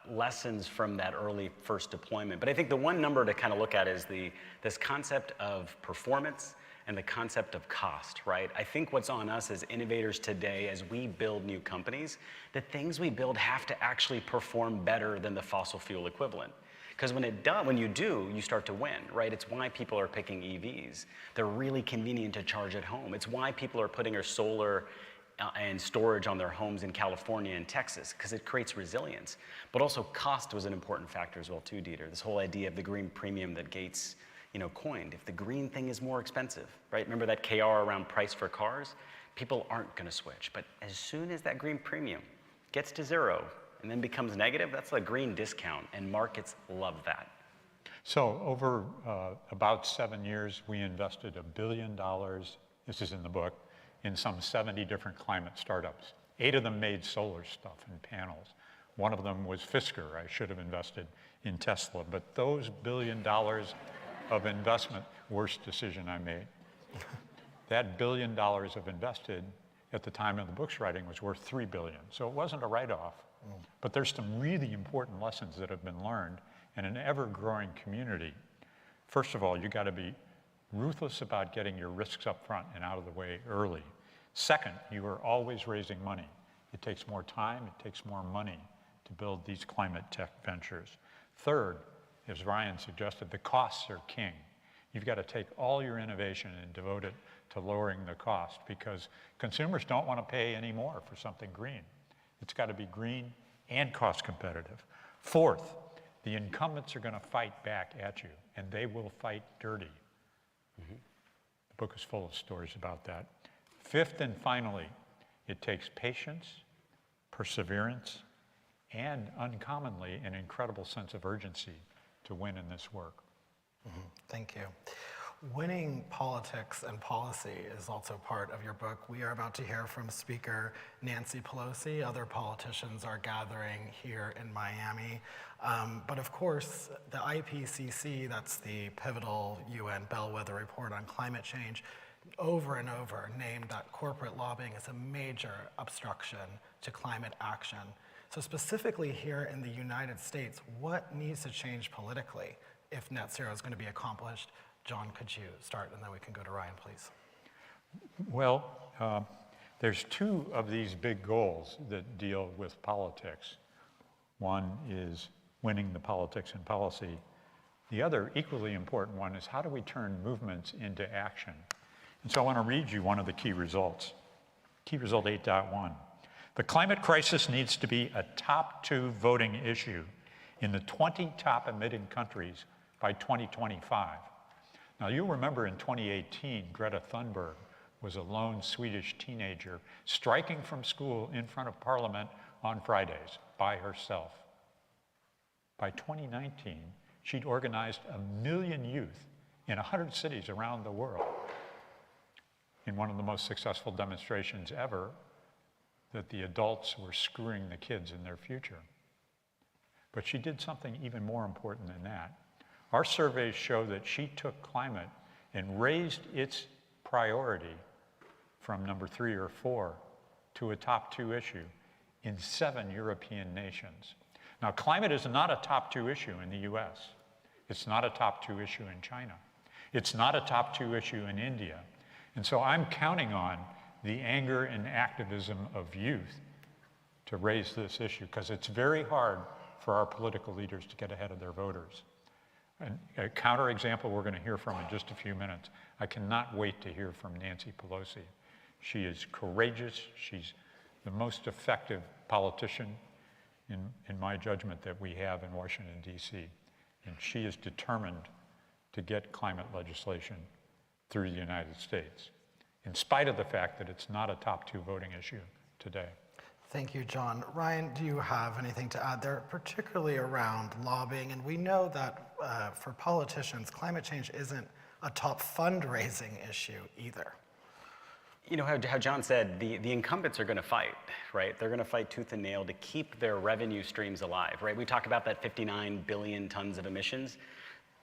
Speaker 8: lessons from that early first deployment. But I think the one number to kind of look at is this concept of performance and the concept of cost, right? I think what's on us as innovators today, as we build new companies, the things we build have to actually perform better than the fossil fuel equivalent. Because when you do, you start to win, right? It's why people are picking EVs. They're really convenient to charge at home. It's why people are putting their solar and storage on their homes in California and Texas, because it creates resilience. But also cost was an important factor as well too, Dieter. This whole idea of the green premium that Gates coined. If the green thing is more expensive, right? Remember that KR around price for cars? People aren't going to switch. But as soon as that green premium gets to zero and then becomes negative, that's a green discount, and markets love that.
Speaker 7: So over about 7 years, we invested $1 billion, this is in the book, in some 70 different climate startups. 8 of them made solar stuff and panels. One of them was Fisker. I should have invested in Tesla. But those $1 billion of investment, worst decision I made. That $1 billion of invested at the time of the book's writing was worth $3 billion. So it wasn't a write-off. But there's some really important lessons that have been learned in an ever-growing community. First of all, you got to be ruthless about getting your risks up front and out of the way early. Second, you are always raising money. It takes more time, it takes more money to build these climate tech ventures. Third, as Ryan suggested, the costs are king. You've got to take all your innovation and devote it to lowering the cost, because consumers don't want to pay any more for something green. It's got to be green and cost competitive. Fourth, the incumbents are going to fight back at you, and they will fight dirty. The book is full of stories about that. Fifth and finally, it takes patience, perseverance, and uncommonly an incredible sense of urgency to win in this work.
Speaker 6: Thank you. Winning politics and policy is also part of your book. We are about to hear from Speaker Nancy Pelosi. Other politicians are gathering here in Miami. But of course, the IPCC, that's the pivotal UN bellwether report on climate change, over and over named that corporate lobbying is a major obstruction to climate action. So specifically here in the United States, what needs to change politically if net zero is going to be accomplished? John, could you start, and then we can go to Ryan, please.
Speaker 7: Well, there's 2 of these big goals that deal with politics. One is winning the politics and policy. The other equally important one is how do we turn movements into action? And so I want to read you one of the key results. Key result 8.1. The climate crisis needs to be a top 2 voting issue in the 20 top emitting countries by 2025. Now, you'll remember in 2018, Greta Thunberg was a lone Swedish teenager striking from school in front of Parliament on Fridays by herself. By 2019, she'd organized 1 million youth in 100 cities around the world in one of the most successful demonstrations ever, that the adults were screwing the kids in their future. But she did something even more important than that. Our surveys show that she took climate and raised its priority from number 3 or 4 to a top 2 issue in 7 European nations. Now, climate is not a top 2 issue in the US. It's not a top 2 issue in China. It's not a top 2 issue in India. And so I'm counting on the anger and activism of youth to raise this issue, because it's very hard for our political leaders to get ahead of their voters. And a counterexample we're going to hear from in just a few minutes. I cannot wait to hear from Nancy Pelosi. She is courageous. She's the most effective politician, in my judgment, that we have in Washington, D.C. And she is determined to get climate legislation through the United States, in spite of the fact that it's not a top 2 voting issue today.
Speaker 6: Thank you, John. Ryan, do you have anything to add there, particularly around lobbying? And we know that for politicians, climate change isn't a top fundraising issue either.
Speaker 8: You know how John said, the incumbents are going to fight, right? They're going to fight tooth and nail to keep their revenue streams alive, right? We talk about that 59 billion tons of emissions.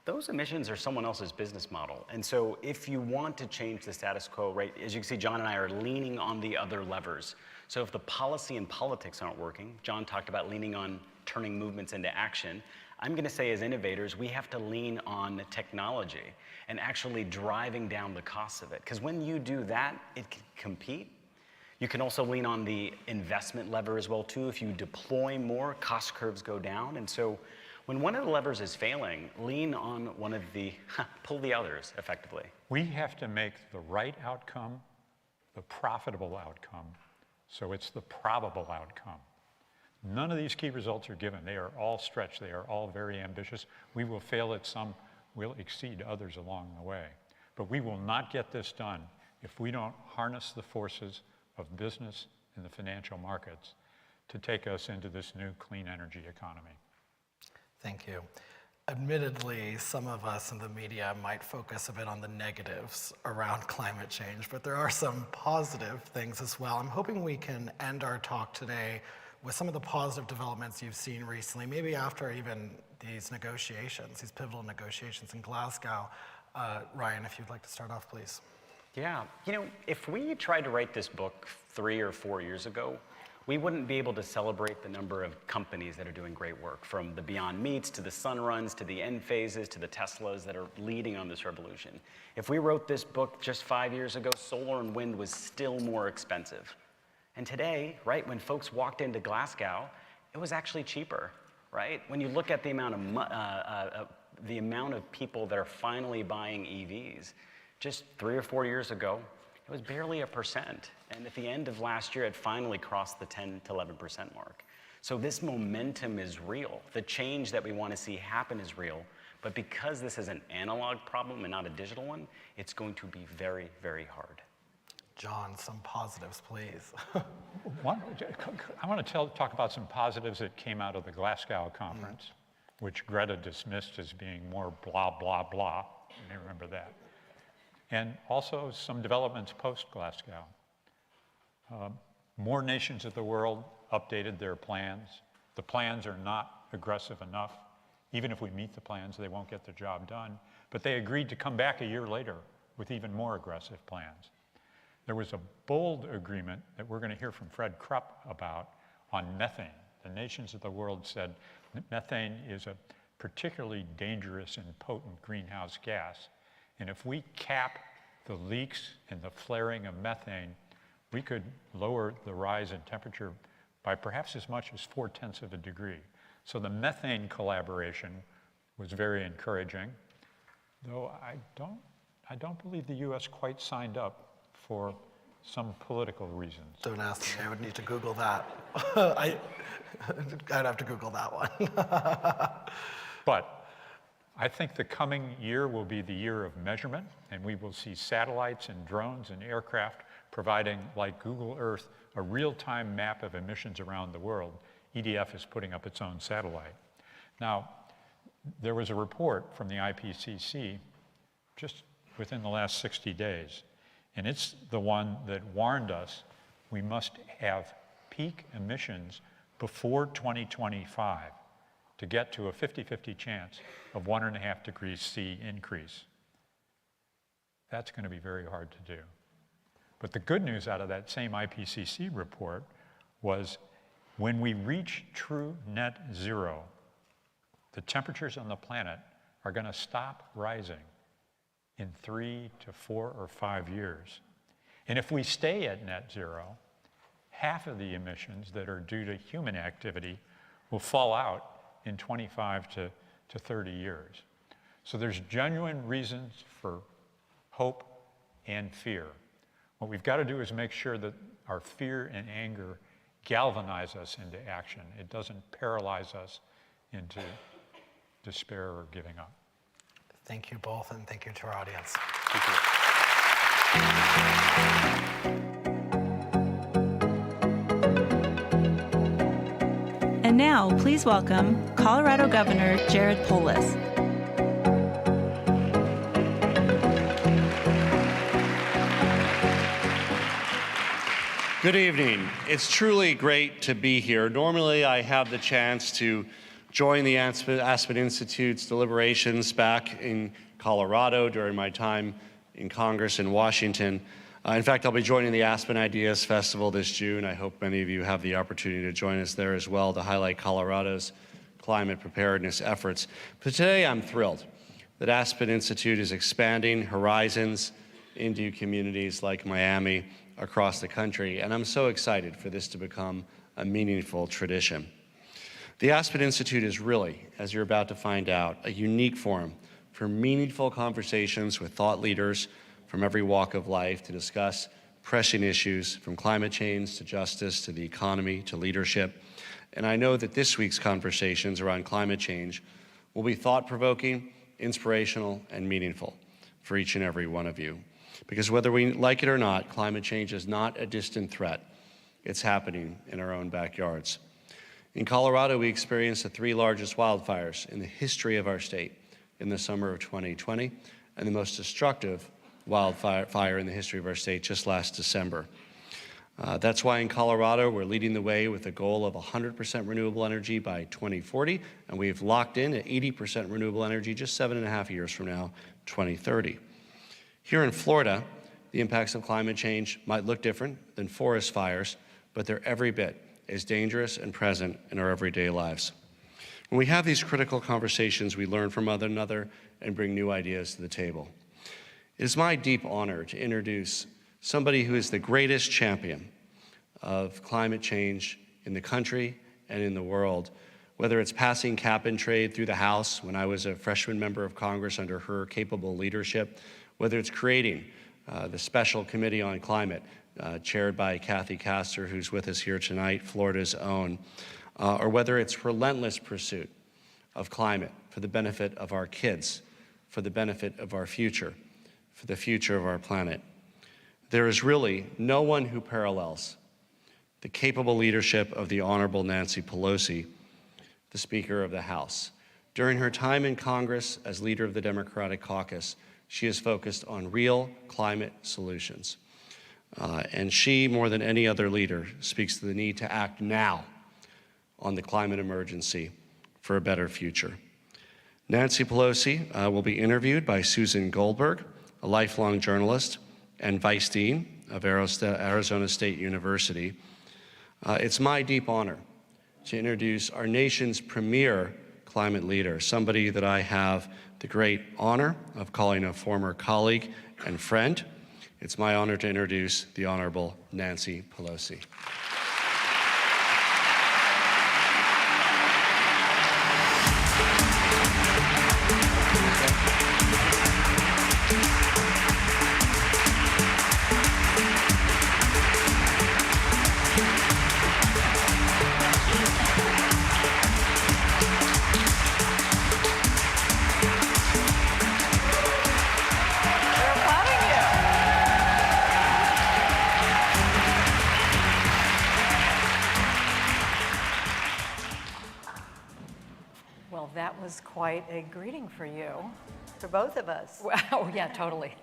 Speaker 8: Those emissions are someone else's business model. And so if you want to change the status quo, right, as you can see, John and I are leaning on the other levers. So if the policy and politics aren't working, John talked about leaning on turning movements into action. I'm going to say, as innovators, we have to lean on technology and actually driving down the costs of it. Because when you do that, it can compete. You can also lean on the investment lever as well, too. If you deploy more, cost curves go down. And so when one of the levers is failing, lean on one of the, pull the others effectively.
Speaker 7: We have to make the right outcome the profitable outcome, so it's the probable outcome. None of these key results are given. They are all stretched. They are all very ambitious. We will fail at some, we'll exceed others along the way. But we will not get this done if we don't harness the forces of business and the financial markets to take us into this new clean energy economy.
Speaker 6: Thank you. Admittedly, some of us in the media might focus a bit on the negatives around climate change, but there are some positive things as well. I'm hoping we can end our talk today with some of the positive developments you've seen recently, maybe after even these negotiations, these pivotal negotiations in Glasgow. Ryan, if you'd like to start off, please.
Speaker 8: Yeah, you know, if we tried to write this book 3 or 4 years ago, we wouldn't be able to celebrate the number of companies that are doing great work, from the Beyond Meats to the Sunruns to the End Phases to the Teslas that are leading on this revolution. If we wrote this book just 5 years ago, solar and wind was still more expensive. And today, right, when folks walked into Glasgow, it was actually cheaper, right? When you look at the amount of people that are finally buying EVs, just 3 or 4 years ago, it was barely 1%. And at the end of last year, it finally crossed the 10 to 11% mark. So this momentum is real. The change that we want to see happen is real. But because this is an analog problem and not a digital one, it's going to be very, very hard.
Speaker 6: John, some positives, please.
Speaker 7: I want to talk about some positives that came out of the Glasgow conference, which Greta dismissed as being more blah, blah, blah. You may remember that. And also some developments post-Glasgow. More nations of the world updated their plans. The plans are not aggressive enough. Even if we meet the plans, they won't get the job done. But they agreed to come back a year later with even more aggressive plans. There was a bold agreement that we're going to hear from Fred Krupp about on methane. The nations of the world said methane is a particularly dangerous and potent greenhouse gas. And if we cap the leaks and the flaring of methane, we could lower the rise in temperature by perhaps as much as 0.4 of a degree. So the methane collaboration was very encouraging, though I don't believe the US quite signed up for some political reasons.
Speaker 6: Don't ask me, I would need to Google that. I'd have to Google that one.
Speaker 7: But I think the coming year will be the year of measurement, and we will see satellites and drones and aircraft providing, like Google Earth, a real-time map of emissions around the world. EDF is putting up its own satellite. Now, there was a report from the IPCC just within the last 60 days, and it's the one that warned us we must have peak emissions before 2025 to get to a 50-50 chance of 1.5 degrees C increase. That's going to be very hard to do. But the good news out of that same IPCC report was when we reach true net zero, the temperatures on the planet are going to stop rising in 3 to 4 or 5 years. And if we stay at net zero, half of the emissions that are due to human activity will fall out in 25 to 30 years. So there's genuine reasons for hope and fear. What we've got to do is make sure that our fear and anger galvanize us into action. It doesn't paralyze us into despair or giving up.
Speaker 6: Thank you both, and thank you to our audience.
Speaker 8: Thank you.
Speaker 1: And now, please welcome Colorado Governor Jared Polis.
Speaker 9: Good evening. It's truly great to be here. Normally, I have the chance to join the Aspen Institute's deliberations back in Colorado during my time in Congress in Washington. In fact, I'll be joining the Aspen Ideas Festival this June. I hope many of you have the opportunity to join us there as well to highlight Colorado's climate preparedness efforts. But today, I'm thrilled that Aspen Institute is expanding horizons into communities like Miami across the country, and I'm so excited for this to become a meaningful tradition. The Aspen Institute is really, as you're about to find out, a unique forum for meaningful conversations with thought leaders from every walk of life to discuss pressing issues from climate change to justice to the economy to leadership. And I know that this week's conversations around climate change will be thought-provoking inspirational, and meaningful for each and every one of you. Because whether we like it or not, climate change is not a distant threat. It's happening in our own backyards. In Colorado, we experienced the 3 largest wildfires in the history of our state in the summer of 2020, and the most destructive wildfire in the history of our state just last December. That's why in Colorado, we're leading the way with a goal of 100% renewable energy by 2040, and we've locked in at 80% renewable energy just 7.5 years from now, 2030. Here in Florida, the impacts of climate change might look different than forest fires, but they're every bit as dangerous and present in our everyday lives. When we have these critical conversations, we learn from one another and bring new ideas to the table. It is my deep honor to introduce somebody who is the greatest champion of climate change in the country and in the world, whether it's passing cap and trade through the House when I was a freshman member of Congress under her capable leadership, whether it's creating the Special Committee on Climate, chaired by Kathy Castor, who's with us here tonight, Florida's own, or whether it's relentless pursuit of climate for the benefit of our kids, for the benefit of our future, for the future of our planet. There is really no one who parallels the capable leadership of the Honorable Nancy Pelosi, the Speaker of the House. During her time in Congress as leader of the Democratic caucus, she has focused on real climate solutions. And she, more than any other leader, speaks to the need to act now on the climate emergency for a better future. Nancy Pelosi will be interviewed by Susan Goldberg, a lifelong journalist and vice dean of Arizona State University. It's my deep honor to introduce our nation's premier climate leader, somebody that I have the great honor of calling a former colleague and friend. It's my honor to introduce the Honorable Nancy Pelosi.
Speaker 10: Well, that was quite a greeting for you.
Speaker 11: For both of us.
Speaker 10: Oh, yeah, totally.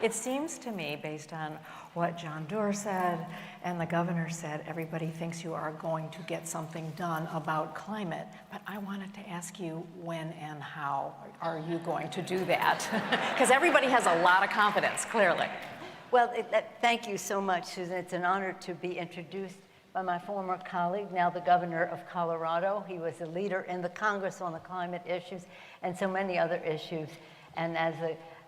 Speaker 10: It seems to me, based on what John Doerr said and the governor said, everybody thinks you are going to get something done about climate. But I wanted to ask you when and how are you going to do that? Because everybody has a lot of confidence, clearly.
Speaker 11: Well, thank you so much, Susan. It's an honor to be introduced by my former colleague, now the governor of Colorado. He was a leader in the Congress on the climate issues and so many other issues, and as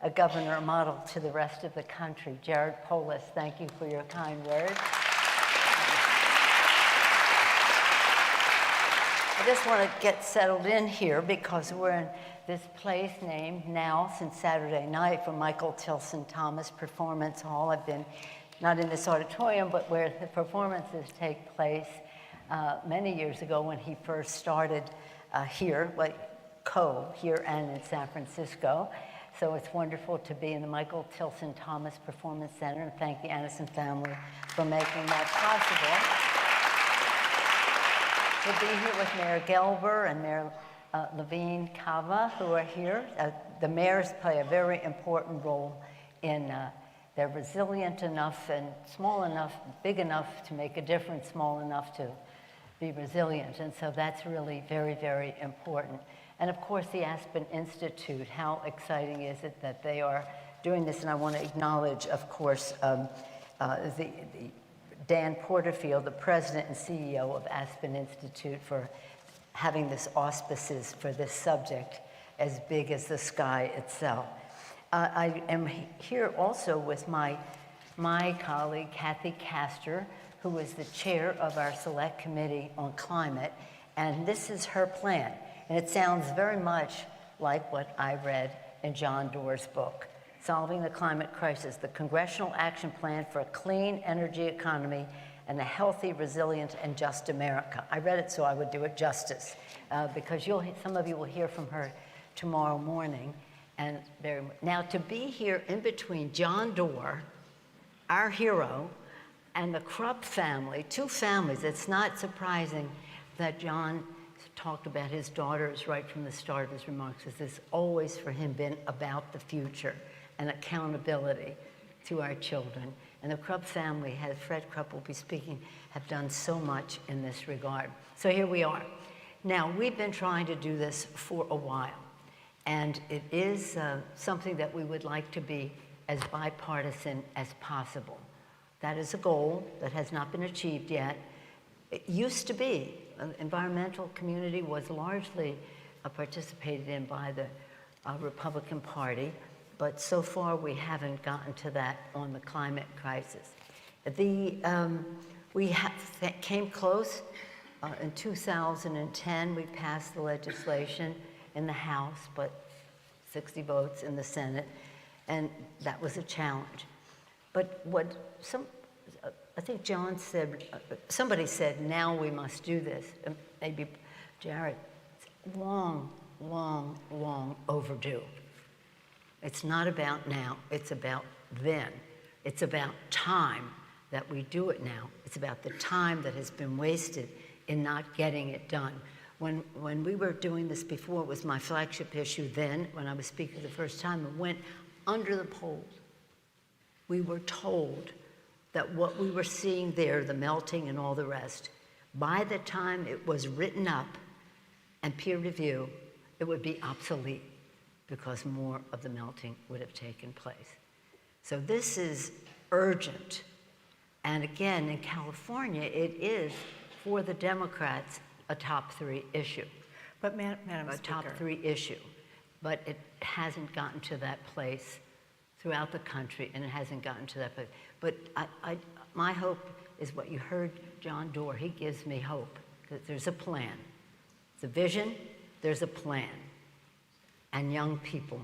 Speaker 11: a governor model to the rest of the country. Jared Polis, thank you for your kind words. I just want to get settled in here because we're in this place named now since Saturday night for Michael Tilson Thomas Performance Hall. I've been not in this auditorium, but where the performances take place many years ago when he first started here, here and in San Francisco. So it's wonderful to be in the Michael Tilson Thomas Performance Center, and thank the Anderson family for making that possible. To be here with Mayor Gelber and Mayor Levine Cava, who are here. The mayors play a very important role in they're resilient enough and small enough, big enough to make a difference, small enough to be resilient. And so that's really very, very important. And of course, the Aspen Institute, how exciting is it that they are doing this? And I want to acknowledge, of course, the Dan Porterfield, the president and CEO of Aspen Institute, for having this auspices for this subject as big as the sky itself. I am here also with my colleague, Kathy Castor, who is the chair of our Select Committee on Climate, and this is her plan. And it sounds very much like what I read in John Doerr's book, Solving the Climate Crisis, the Congressional Action Plan for a Clean Energy Economy and a healthy, resilient, and just America. I read it so I would do it justice, because some of you will hear from her tomorrow morning. And now to be here in between John Doerr, our hero, and the Krupp family, two families, it's not surprising that John talked about his daughters right from the start of his remarks, as this always for him been about the future and accountability to our children. And the Krupp family, Fred Krupp will be speaking, have done so much in this regard. So here we are. Now, we've been trying to do this for a while, and it is something that we would like to be as bipartisan as possible. That is a goal that has not been achieved yet. It used to be. The environmental community was largely participated in by the Republican Party, but so far we haven't gotten to that on the climate crisis. We came close. In 2010, we passed the legislation in the House, but 60 votes in the Senate, and that was a challenge. But what I think John said, somebody said, now we must do this. Maybe Jared, it's long, long, long overdue. It's not about now, it's about then. It's about time that we do it now. It's about the time that has been wasted in not getting it done. When we were doing this before, it was my flagship issue then, when I was speaking the first time, it went under the polls. We were told that what we were seeing there, the melting and all the rest, by the time it was written up and peer review, it would be obsolete because more of the melting would have taken place. So this is urgent. And again, in California, it is, for the Democrats, a top 3 issue.
Speaker 10: But Madam Speaker.
Speaker 11: A top 3 issue. But it hasn't gotten to that place throughout the country, and it hasn't gotten to that place. But my hope is what you heard John Doerr, he gives me hope, that there's a plan. It's a vision, there's a plan. And young people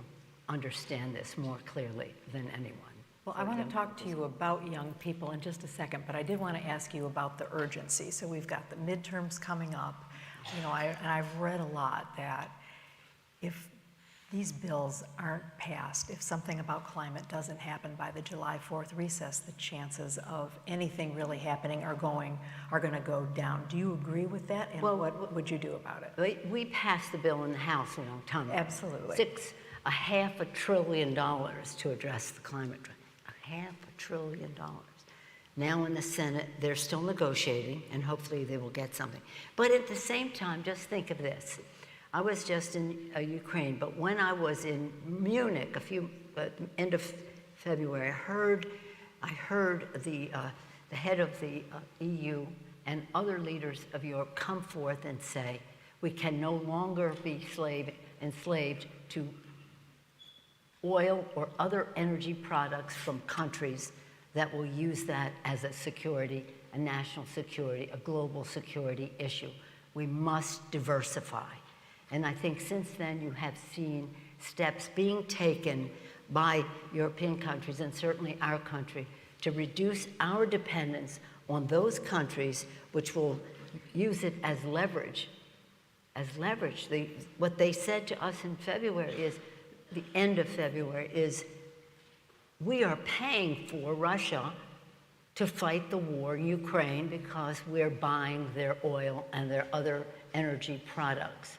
Speaker 11: understand this more clearly than anyone.
Speaker 10: Well, I want to talk to you about young people in just a second, but I did want to ask you about the urgency. So we've got the midterms coming up, and I've read a lot that if these bills aren't passed, if something about climate doesn't happen by the July 4th recess, the chances of anything really happening are going to go down. Do you agree with that? And what would you do about it?
Speaker 11: We passed the bill in the House a long time ago.
Speaker 10: Absolutely.
Speaker 11: $500 billion to address the climate. $500 billion. Now in the Senate, they're still negotiating, and hopefully they will get something. But at the same time, just think of this. I was just in Ukraine, but when I was in Munich end of February, I heard the head of the EU and other leaders of Europe come forth and say, we can no longer be enslaved to oil or other energy products from countries that will use that as a security, a national security, a global security issue. We must diversify. And I think since then you have seen steps being taken by European countries, and certainly our country, to reduce our dependence on those countries which will use it as leverage. What they said to us in February is, the end of February, is we are paying for Russia to fight the war in Ukraine because we're buying their oil and their other energy products.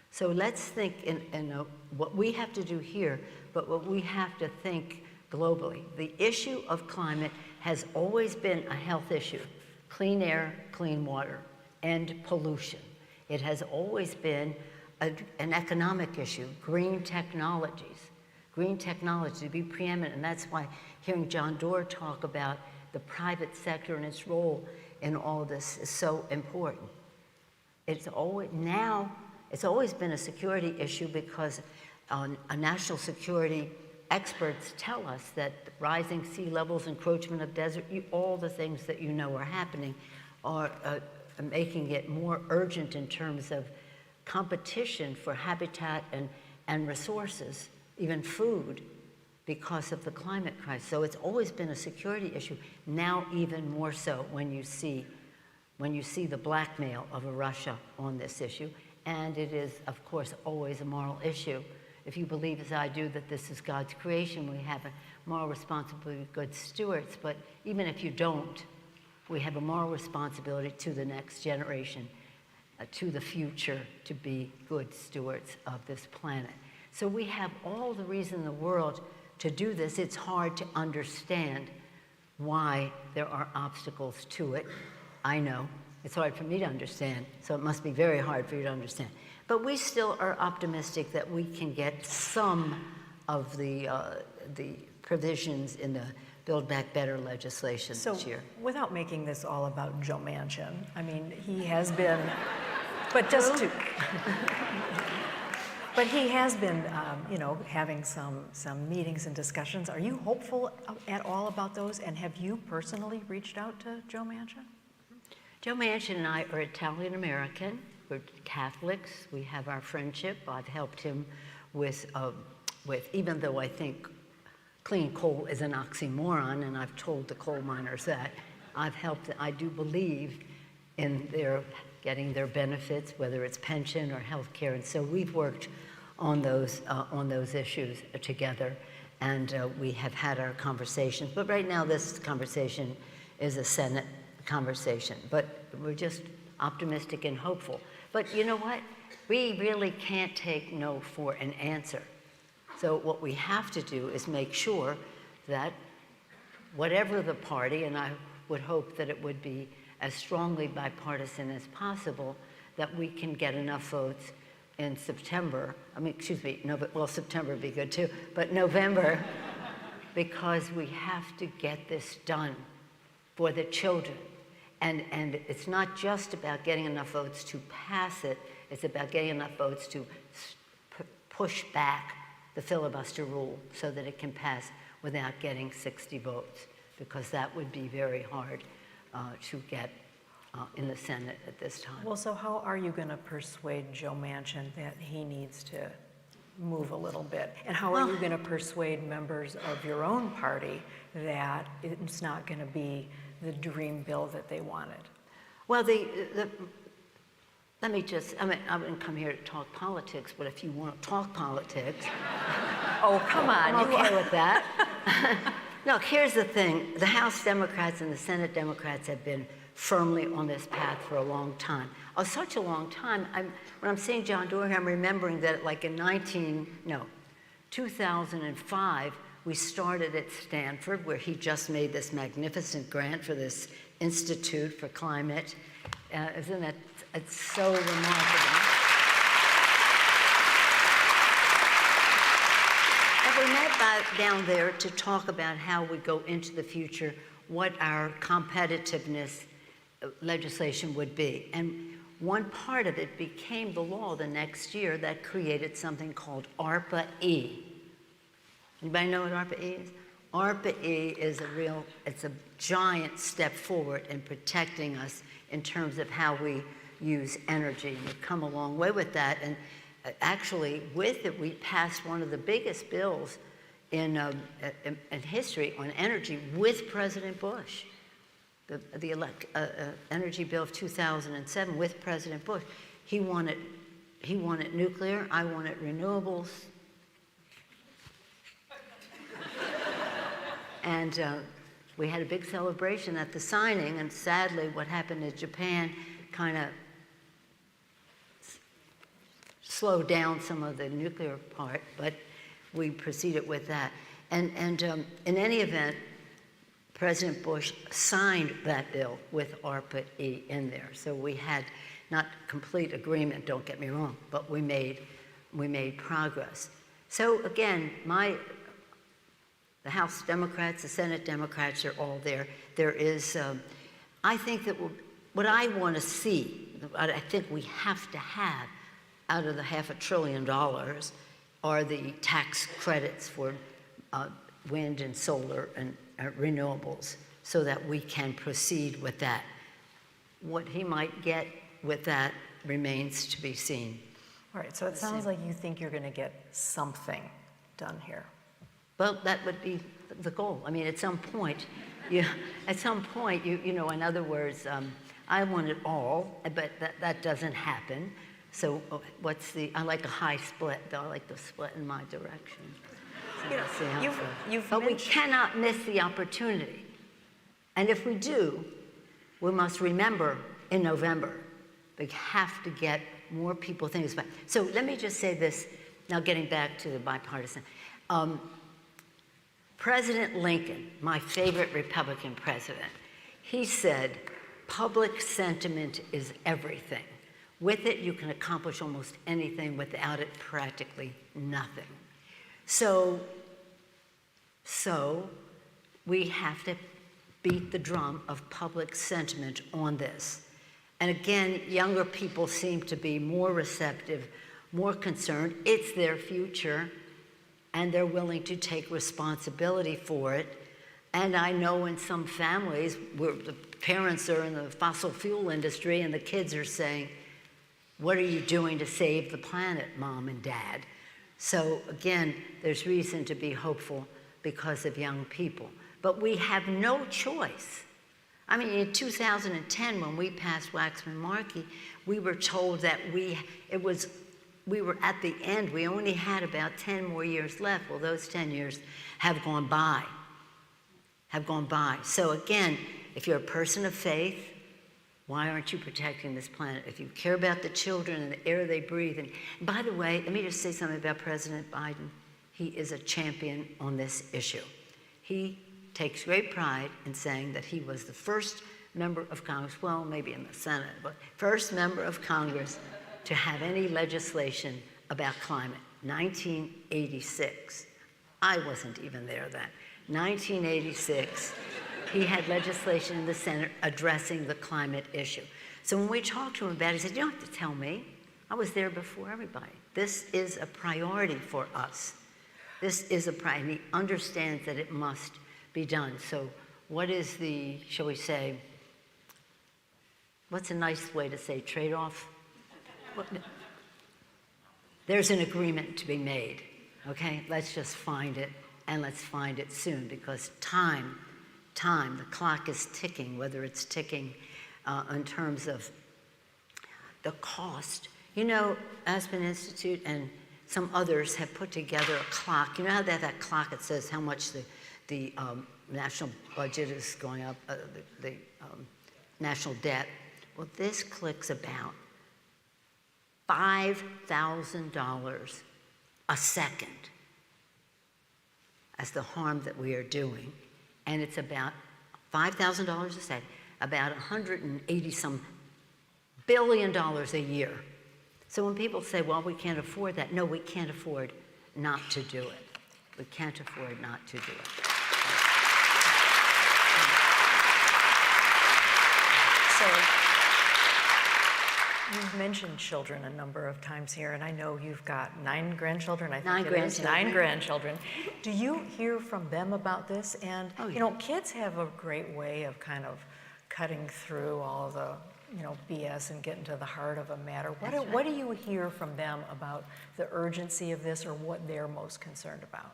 Speaker 11: So let's think in what we have to do here, but what we have to think globally. The issue of climate has always been a health issue. Clean air, clean water, end pollution. It has always been an economic issue. Green technology to be preeminent, and that's why hearing John Doerr talk about the private sector and its role in all of this is so important. It's always been a security issue because national security experts tell us that rising sea levels, encroachment of desert, all the things that you know are happening are making it more urgent in terms of competition for habitat and resources, even food, because of the climate crisis. So it's always been a security issue, now even more so when you see the blackmail of Russia on this issue. And it is, of course, always a moral issue. If you believe, as I do, that this is God's creation, we have a moral responsibility to be good stewards. But even if you don't, we have a moral responsibility to the next generation, to the future, to be good stewards of this planet. So we have all the reason in the world to do this. It's hard to understand why there are obstacles to it. I know. It's hard for me to understand, so it must be very hard for you to understand. But we still are optimistic that we can get some of the provisions in the Build Back Better legislation this year.
Speaker 10: So, without making this all about Joe Manchin, I mean, he has been, but just to, but he has been, you know, having some meetings and discussions. Are you hopeful at all about those? And have you personally reached out to Joe Manchin?
Speaker 11: Joe Manchin and I are Italian-American. We're Catholics. We have our friendship. I've helped him with, even though I think clean coal is an oxymoron, and I've told the coal miners that, I do believe in their getting their benefits, whether it's pension or health care. And so we've worked on those issues together, and we have had our conversations. But right now, this conversation is a Senate conversation. But we're just optimistic and hopeful. But you know what? We really can't take no for an answer. So what we have to do is make sure that whatever the party, and I would hope that it would be as strongly bipartisan as possible, that we can get enough votes in September. I mean, excuse me, well, September would be good too, but November, because we have to get this done for the children. And it's not just about getting enough votes to pass it, it's about getting enough votes to push back the filibuster rule so that it can pass without getting 60 votes, because that would be very hard to get in the Senate at this time.
Speaker 10: Well, so how are you going to persuade Joe Manchin that he needs to move a little bit? And how are you going to persuade members of your own party that it's not going to be the dream bill that they wanted?
Speaker 11: Well, let me just, I mean, I didn't come here to talk politics, but if you want to talk politics.
Speaker 10: Oh, come on.
Speaker 11: I'm okay with that. Look, here's the thing. The House Democrats and the Senate Democrats have been firmly on this path for a long time. Such a long time. When I'm seeing John Doerr, I'm remembering that like in 2005, we started at Stanford, where he just made this magnificent grant for this Institute for Climate. Isn't that, it's so remarkable. But we met down there to talk about how we go into the future, what our competitiveness legislation would be. And one part of it became the law the next year that created something called-E. Anybody know what ARPA-E is? ARPA-E is it's a giant step forward in protecting us in terms of how we use energy. We've come a long way with that, and actually with it we passed one of the biggest bills in history on energy with President Bush. The energy bill of 2007 with President Bush. He wanted nuclear, I wanted renewables. And we had a big celebration at the signing, and sadly what happened in Japan kind of slowed down some of the nuclear part, but we proceeded with that. And in any event, President Bush signed that bill with ARPA-E in there. So we had not complete agreement, don't get me wrong, but we made progress. So again, the House Democrats, the Senate Democrats are all there. There is, I think that what I want to see, what I think we have to have out of the $500 billion are the tax credits for wind and solar and renewables, so that we can proceed with that. What he might get with that remains to be seen.
Speaker 10: All right, so it sounds like you think you're going to get something done here.
Speaker 11: Well, that would be the goal. I mean, at some point, you know, in other words, I want it all, but that doesn't happen. So I like a high split, though. I like the split in my direction. So but we cannot miss the opportunity. And if we do, we must remember in November, we have to get more people thinking about it. So let me just say this, now getting back to the bipartisan. President Lincoln, my favorite Republican president, he said, public sentiment is everything. With it, you can accomplish almost anything. Without it, practically nothing. So we have to beat the drum of public sentiment on this. And again, younger people seem to be more receptive, more concerned. It's their future, and they're willing to take responsibility for it. And I know in some families where the parents are in the fossil fuel industry and the kids are saying, what are you doing to save the planet, Mom and Dad? So again, there's reason to be hopeful because of young people. But we have no choice. I mean, in 2010, when we passed Waxman-Markey, we were told that we were at the end. We only had about 10 more years left. Well, those 10 years have gone by. So again, if you're a person of faith, why aren't you protecting this planet? If you care about the children and the air they breathe, and by the way, let me just say something about President Biden. He is a champion on this issue. He takes great pride in saying that he was the first member of Congress, well, maybe in the Senate, but first member of Congress to have any legislation about climate. 1986. I wasn't even there then. 1986, he had legislation in the Senate addressing the climate issue. So when we talked to him about it, he said, you don't have to tell me. I was there before everybody. This is a priority for us. This is a priority. He understands that it must be done. So what is the, shall we say, what's a nice way to say trade-off? There's an agreement to be made, okay? Let's just find it, and let's find it soon, because time, the clock is ticking, whether it's ticking in terms of the cost. You know, Aspen Institute and some others have put together a clock. You know how that clock, it says how much the national budget is going up, the national debt. Well, this clicks about $5,000 a second as the harm that we are doing. And it's about $5,000 a second, about 180-some billion a year. So when people say, well, we can't afford that, no, we can't afford not to do it. We can't afford not to do it.
Speaker 10: So you've mentioned children a number of times here, and I know you've got 9 grandchildren, I think
Speaker 11: 9 grandchildren.
Speaker 10: 9 grandchildren. Do you hear from them about this? And, you know, kids have a great way of kind of cutting through all the, you know, BS and getting to the heart of a matter. What do you hear from them about the urgency of this or what they're most concerned about?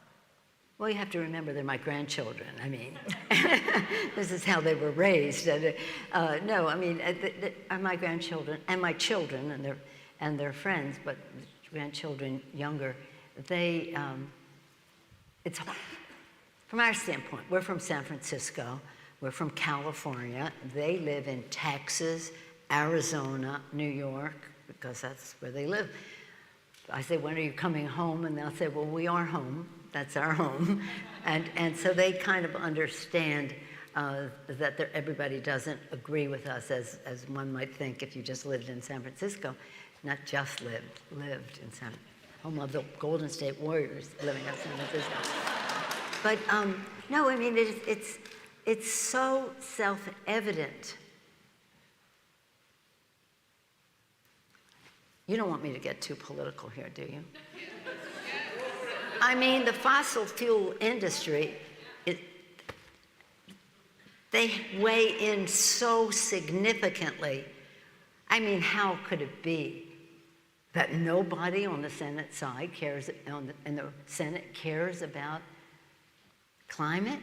Speaker 11: Well, you have to remember they're my grandchildren. I mean, this is how they were raised. No, I mean, my grandchildren and my children and their friends, but grandchildren younger, they, it's hard. From our standpoint, we're from San Francisco, we're from California. They live in Texas, Arizona, New York, because that's where they live. I say, when are you coming home? And they'll say, well, we are home. That's our home. And so they kind of understand that everybody doesn't agree with us as one might think if you just lived in San Francisco. Not just lived in home of the Golden State Warriors living in San Francisco. But no, I mean, it's so self-evident. You don't want me to get too political here, do you? I mean, the fossil fuel industry, they weigh in so significantly. I mean, how could it be that nobody on the Senate side cares, in the Senate cares about climate?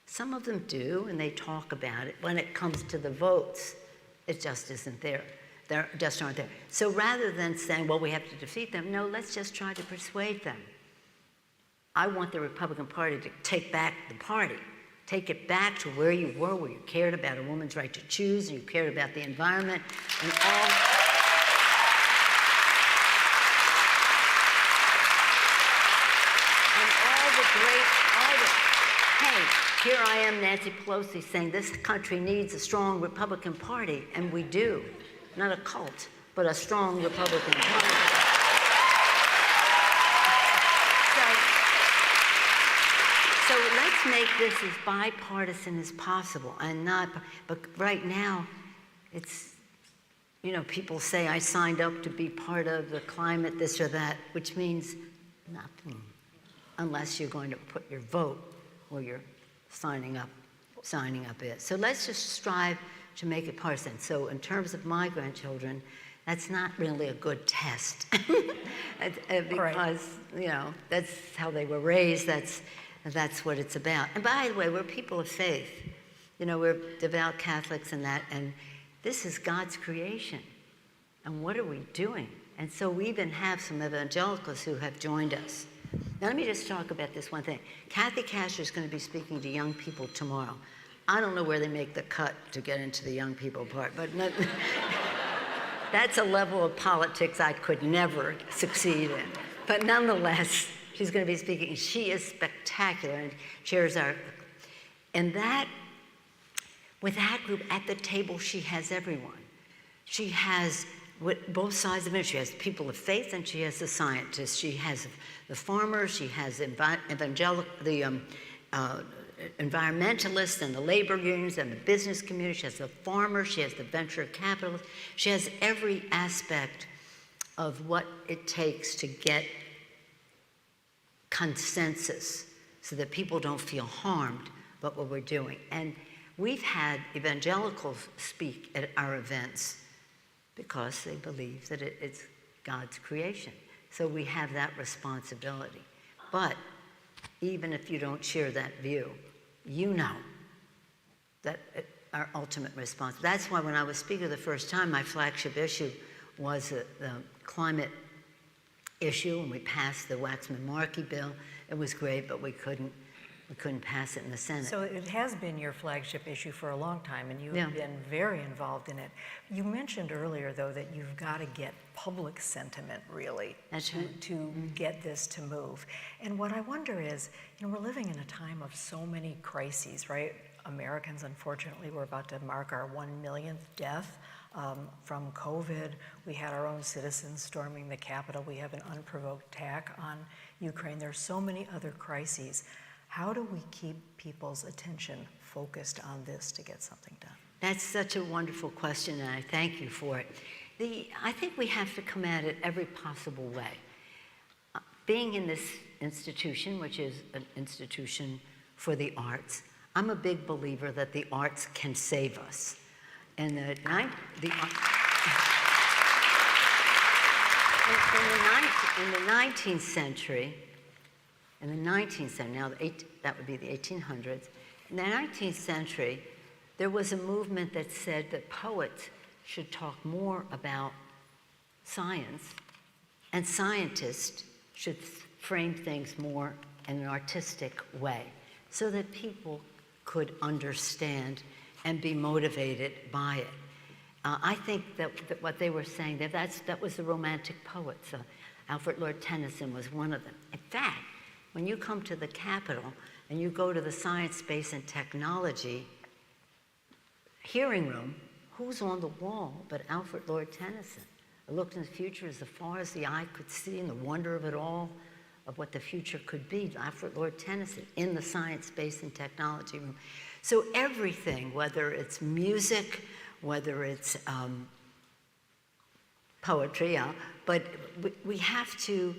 Speaker 11: Some of them do, and they talk about it. When it comes to the votes, it just isn't there. They just aren't there. So rather than saying, well, we have to defeat them, no, let's just try to persuade them. I want the Republican Party to take back the party. Take it back to where you were, where you cared about a woman's right to choose, and you cared about the environment, and all. Hey, here I am, Nancy Pelosi, saying this country needs a strong Republican Party, and we do. Not a cult, but a strong Republican Party. So let's make this as bipartisan as possible, and not, but right now, it's, you know, people say I signed up to be part of the climate, this or that, which means nothing, unless you're going to put your vote where you're signing up it. So let's just strive to make it partisan. So in terms of my grandchildren, that's not really a good test because, you know, that's how they were raised. That's what it's about. And by the way, we're people of faith. You know, we're devout Catholics and that, and this is God's creation. And what are we doing? And so we even have some evangelicals who have joined us. Now let me just talk about this one thing. Kathy Casher is going to be speaking to young people tomorrow. I don't know where they make the cut to get into the young people part, but that's a level of politics I could never succeed in. But nonetheless, she's going to be speaking. She is spectacular and chairs our, and that, with that group at the table, she has everyone. She has both sides of it. She has people of faith and she has the scientists. She has the farmers. She has the environmentalists and the labor unions and the business community. She has the farmers. She has the venture capitalists. She has every aspect of what it takes to get consensus so that people don't feel harmed by what we're doing. And we've had evangelicals speak at our events because they believe that it's God's creation. So we have that responsibility. But even if you don't share that view, you know that our ultimate response. That's why when I was speaker the first time, my flagship issue was the climate issue, and we passed the Waxman-Markey bill. It was great, but we couldn't pass it in the Senate.
Speaker 10: So it has been your flagship issue for a long time, and you've been very involved in it. You mentioned earlier, though, that you've got to get public sentiment, really, to get this to move. And what I wonder is, you know, we're living in a time of so many crises, right? Americans, unfortunately, we're about to mark our 1 millionth death from COVID. We had our own citizens storming the Capitol. We have an unprovoked attack on Ukraine. There's so many other crises. How do we keep people's attention focused on this to get something done?
Speaker 11: That's such a wonderful question, and I thank you for it. I think we have to come at it every possible way. Being in this institution, which is an institution for the arts, I'm a big believer that the arts can save us. And in the 19th century, now that would be the 1800s, in the 19th century, there was a movement that said that poets should talk more about science, and scientists should frame things more in an artistic way, so that people could understand and be motivated by it. I think that what they were saying, that was the Romantic poets. Alfred Lord Tennyson was one of them. In fact, when you come to the Capitol and you go to the Science, Space, and Technology hearing room, who's on the wall but Alfred Lord Tennyson? I looked in the future as far as the eye could see, and the wonder of it all, of what the future could be. Alfred Lord Tennyson in the Science, Space, and Technology room. So everything, whether it's music, whether it's poetry, but we have to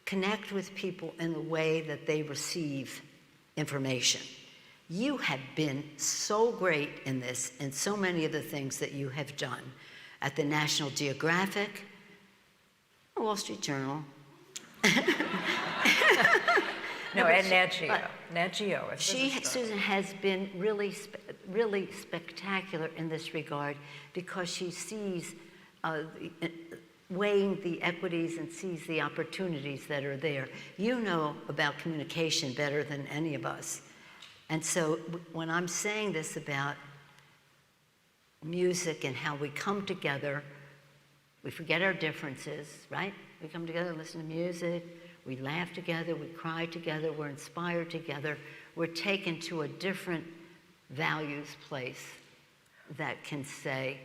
Speaker 11: connect with people in the way that they receive information. You have been so great in this and so many of the things that you have done at the National Geographic, the Wall Street Journal,
Speaker 10: No, and Nat Geo. Nat Geo.
Speaker 11: Susan has been really spectacular in this regard because she sees weighing the equities and sees the opportunities that are there. You know about communication better than any of us. And so when I'm saying this about music and how we come together, we forget our differences, right? We come together, listen to music, we laugh together, we cry together, we're inspired together, we're taken to a different values place that can say,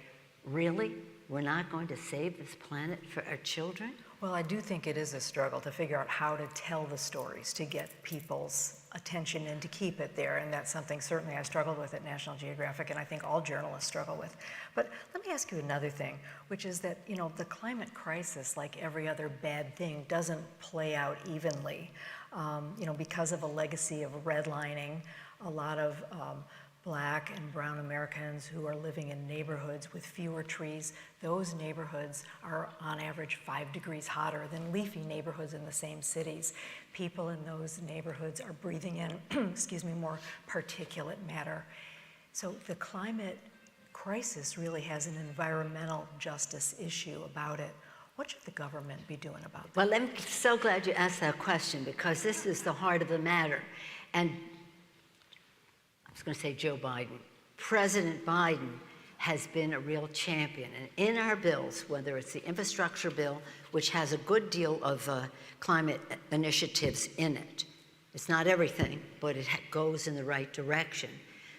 Speaker 11: really? We're not going to save this planet for our children?
Speaker 10: Well, I do think it is a struggle to figure out how to tell the stories, to get people's attention and to keep it there. And that's something certainly I struggled with at National Geographic, and I think all journalists struggle with. But let me ask you another thing, which is that, you know, the climate crisis, like every other bad thing, doesn't play out evenly. You know, because of a legacy of redlining, a lot of Black and brown Americans who are living in neighborhoods with fewer trees, those neighborhoods are on average 5 degrees hotter than leafy neighborhoods in the same cities. People in those neighborhoods are breathing in, excuse me, more particulate matter. So the climate crisis really has an environmental justice issue about it. What should the government be doing about that?
Speaker 11: Well, I'm so glad you asked that question because this is the heart of the matter. And I was going to say Joe Biden. President Biden has been a real champion. And in our bills, whether it's the infrastructure bill, which has a good deal of climate initiatives in it, it's not everything, but it goes in the right direction,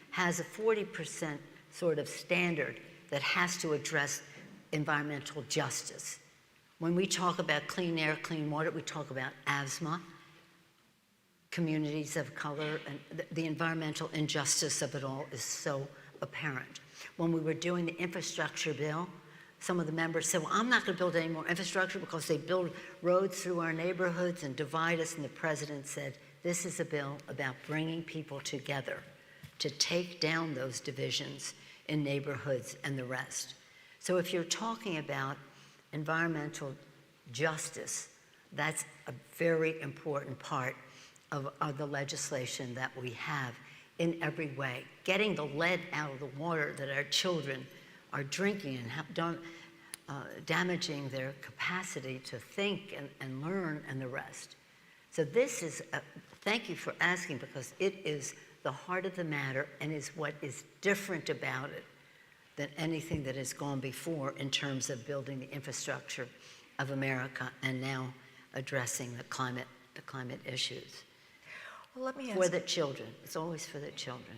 Speaker 11: has a 40% sort of standard that has to address environmental justice. When we talk about clean air, clean water, we talk about asthma, communities of color, and the environmental injustice of it all is so apparent. When we were doing the infrastructure bill, some of the members said, well, I'm not going to build any more infrastructure because they build roads through our neighborhoods and divide us. And the president said, this is a bill about bringing people together to take down those divisions in neighborhoods and the rest. So if you're talking about environmental justice, that's a very important part of the legislation that we have in every way. Getting the lead out of the water that our children are drinking and damaging their capacity to think and learn and the rest. So this is, thank you for asking because it is the heart of the matter and is what is different about it than anything that has gone before in terms of building the infrastructure of America and now addressing the climate issues.
Speaker 10: Well, let me ask
Speaker 11: for the children. It's always for the children.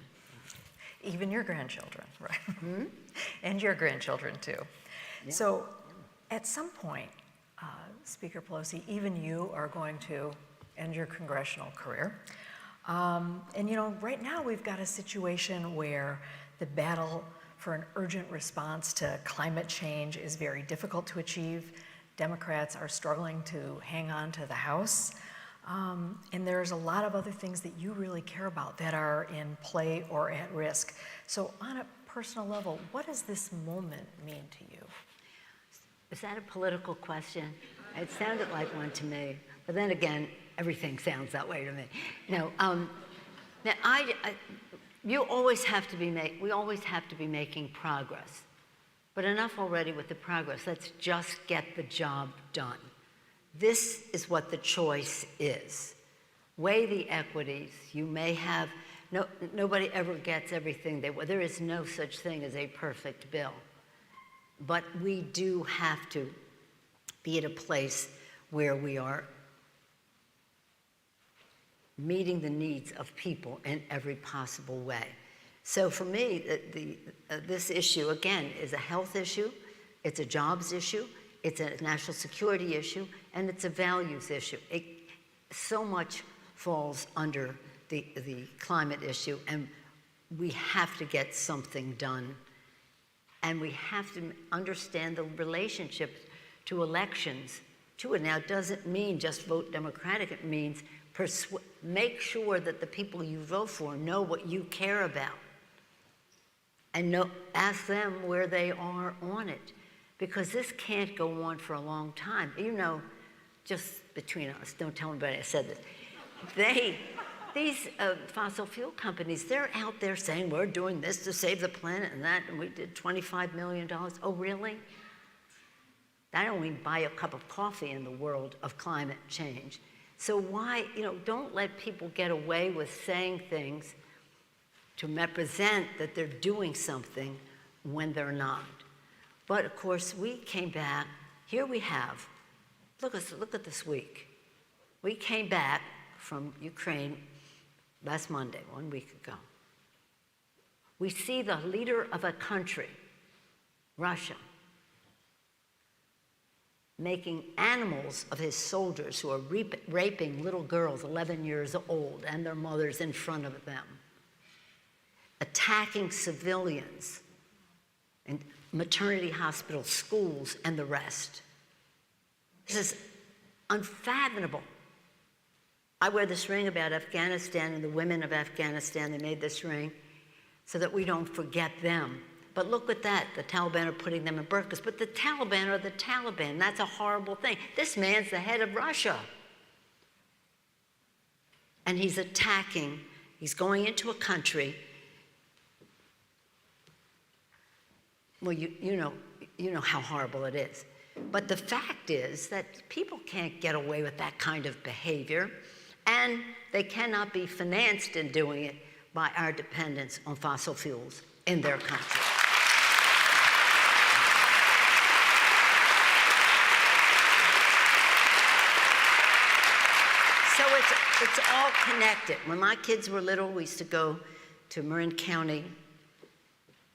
Speaker 10: Even your grandchildren, right? Mm-hmm. And your grandchildren too. Yeah. So at some point, Speaker Pelosi, even you are going to end your congressional career. And you know, right now we've got a situation where the battle for an urgent response to climate change is very difficult to achieve. Democrats are struggling to hang on to the House. And there's a lot of other things that you really care about that are in play or at risk. So on a personal level, what does this moment mean to you?
Speaker 11: Is that a political question? It sounded like one to me. But then again, everything sounds that way to me. No, now you always have to be we always have to be making progress. But enough already with the progress. Let's just get the job done. This is what the choice is. Weigh the equities. You may have, nobody ever gets everything they want. There is no such thing as a perfect bill. But we do have to be at a place where we are meeting the needs of people in every possible way. So for me, this issue, again, is a health issue, it's a jobs issue, it's a national security issue, and it's a values issue. So much falls under the climate issue, and we have to get something done. And we have to understand the relationship to elections, too. And now it doesn't mean just vote Democratic, it means make sure that the people you vote for know what you care about. And ask them where they are on it. Because this can't go on for a long time. You know, just between us, don't tell anybody I said this. these fossil fuel companies, they're out there saying, we're doing this to save the planet and that, and we did $25 million. Oh, really? That only buy a cup of coffee in the world of climate change. So why, don't let people get away with saying things to represent that they're doing something when they're not. But of course, we came back, here we have, look at this week. We came back from Ukraine last Monday, 1 week ago. We see the leader of a country, Russia, making animals of his soldiers who are raping little girls 11 years old and their mothers in front of them, attacking civilians in maternity hospitals, schools, and the rest. This is unfathomable. I wear this ring about Afghanistan and the women of Afghanistan. They made this ring so that we don't forget them. But look at that, the Taliban are putting them in burqas. But the Taliban are the Taliban. That's a horrible thing. This man's the head of Russia. And he's attacking, he's going into a country. Well, you know how horrible it is. But the fact is that people can't get away with that kind of behavior, and they cannot be financed in doing it by our dependence on fossil fuels in their country. So it's all connected. When my kids were little, we used to go to Marin County,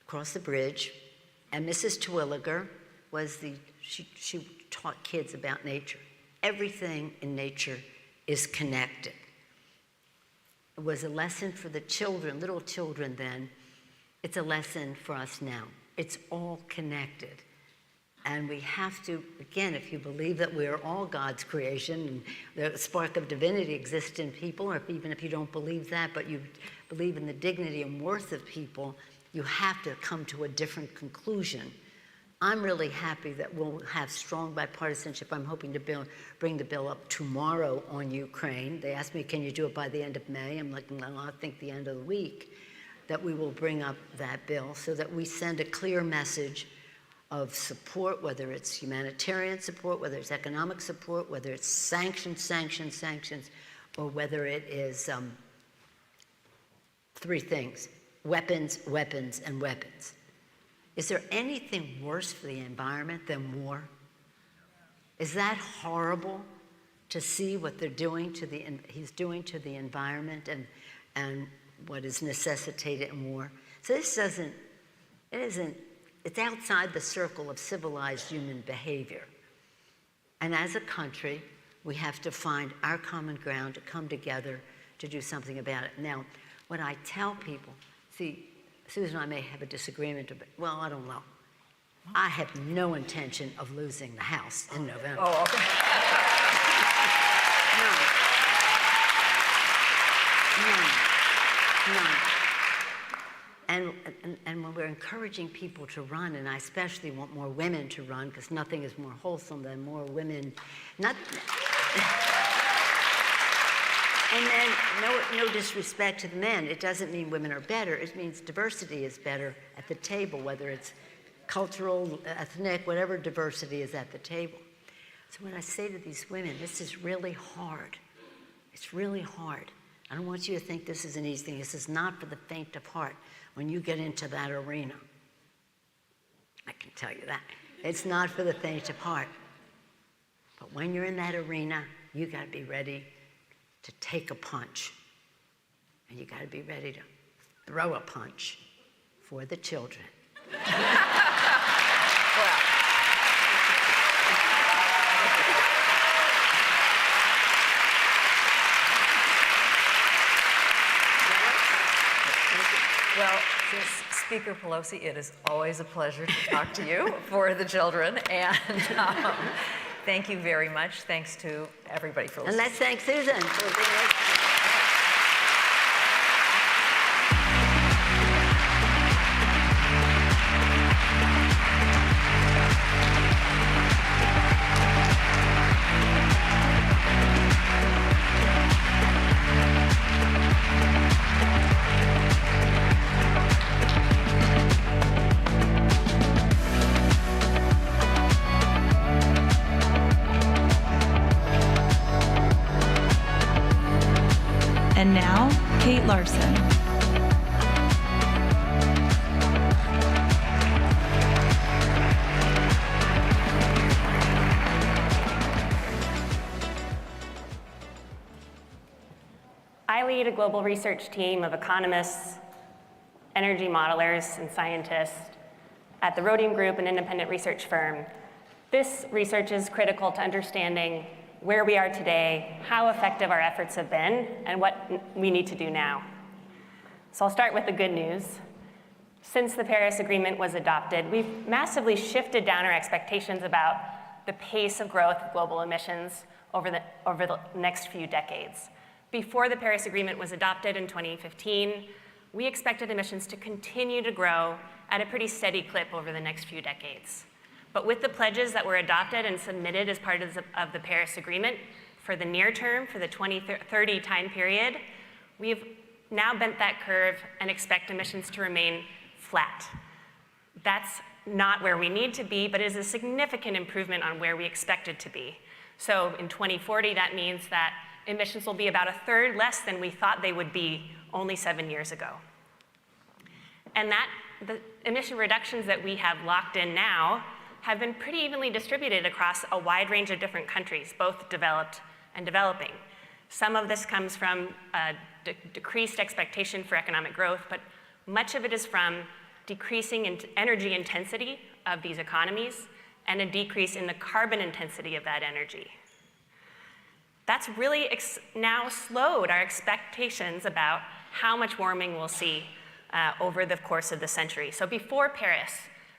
Speaker 11: across the bridge, and Mrs. Terwilliger was she taught kids about nature. Everything in nature is connected. It was a lesson for the children, little children then. It's a lesson for us now. It's all connected. And we have to, again, if you believe that we are all God's creation and the spark of divinity exists in people, or even if you don't believe that, but you believe in the dignity and worth of people, you have to come to a different conclusion. I'm really happy that we'll have strong bipartisanship. I'm hoping to bring the bill up tomorrow on Ukraine. They asked me, can you do it by the end of May? I'm like, no, I think the end of the week, that we will bring up that bill so that we send a clear message of support, whether it's humanitarian support, whether it's economic support, whether it's sanctions, or whether it is three things: weapons, weapons, and weapons. Is there anything worse for the environment than war? Is that horrible to see what they're doing to he's doing to the environment and what is necessitated in war? So this it's outside the circle of civilized human behavior. And as a country, we have to find our common ground to come together to do something about it. Now, what I tell people, see, Susan and I may have a disagreement, but, well, I don't know. I have no intention of losing the House in November.
Speaker 10: Oh, okay.
Speaker 11: None. And when we're encouraging people to run, and I especially want more women to run, because nothing is more wholesome than more women. And then, no disrespect to the men. It doesn't mean women are better. It means diversity is better at the table, whether it's cultural, ethnic, whatever diversity is at the table. So when I say to these women, this is really hard. It's really hard. I don't want you to think this is an easy thing. This is not for the faint of heart. When you get into that arena, I can tell you that. It's not for the faint of heart. But when you're in that arena, you got to be ready to take a punch. And you got to be ready to throw a punch for the children.
Speaker 10: Well, Speaker Pelosi, it is always a pleasure to talk to you for the children, and thank you very much. Thanks to everybody for listening.
Speaker 11: And let's thank Susan for being
Speaker 1: And now, Kate Larson.
Speaker 12: I lead a global research team of economists, energy modelers, and scientists at the Rhodium Group, an independent research firm. This research is critical to understanding where we are today, how effective our efforts have been, and what we need to do now. So I'll start with the good news. Since the Paris Agreement was adopted, we've massively shifted down our expectations about the pace of growth of global emissions over the next few decades. Before the Paris Agreement was adopted in 2015, we expected emissions to continue to grow at a pretty steady clip over the next few decades. But with the pledges that were adopted and submitted as part of the Paris Agreement for the near term, for the 2030 time period, we've now bent that curve and expect emissions to remain flat. That's not where we need to be, but it is a significant improvement on where we expected to be. So in 2040, that means that emissions will be about a third less than we thought they would be only 7 years ago. And the emission reductions that we have locked in now have been pretty evenly distributed across a wide range of different countries, both developed and developing. Some of this comes from a decreased expectation for economic growth, but much of it is from decreasing energy intensity of these economies and a decrease in the carbon intensity of that energy. That's really now slowed our expectations about how much warming we'll see over the course of the century. So before Paris,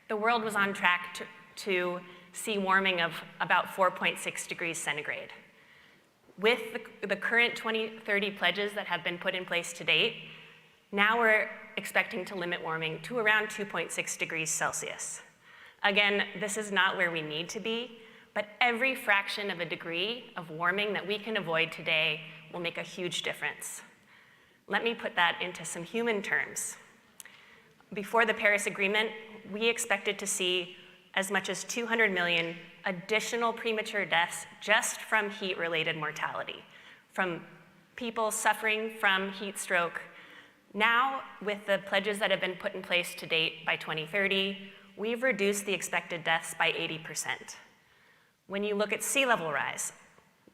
Speaker 12: the world was on track to see warming of about 4.6 degrees centigrade. With the current 2030 pledges that have been put in place to date, now we're expecting to limit warming to around 2.6 degrees Celsius. Again, this is not where we need to be, but every fraction of a degree of warming that we can avoid today will make a huge difference. Let me put that into some human terms. Before the Paris Agreement, we expected to see as much as 200 million additional premature deaths just from heat-related mortality, from people suffering from heat stroke. Now, with the pledges that have been put in place to date by 2030, we've reduced the expected deaths by 80%. When you look at sea level rise,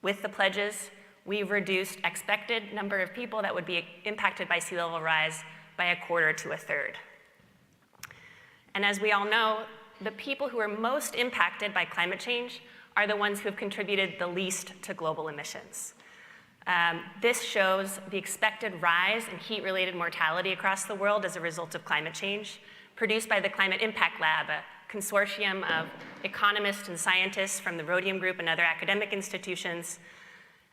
Speaker 12: with the pledges, we've reduced expected number of people that would be impacted by sea level rise by a quarter to a third. And as we all know, the people who are most impacted by climate change are the ones who have contributed the least to global emissions. This shows the expected rise in heat-related mortality across the world as a result of climate change, produced by the Climate Impact Lab, a consortium of economists and scientists from the Rhodium Group and other academic institutions.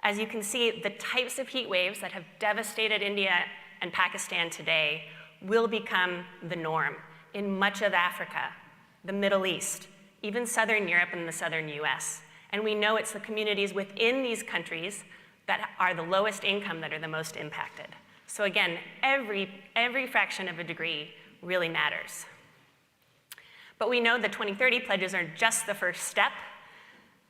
Speaker 12: As you can see, the types of heat waves that have devastated India and Pakistan today will become the norm in much of Africa, the Middle East, even Southern Europe and the Southern US. And we know it's the communities within these countries that are the lowest income that are the most impacted. So again, every fraction of a degree really matters. But we know the 2030 pledges are just the first step.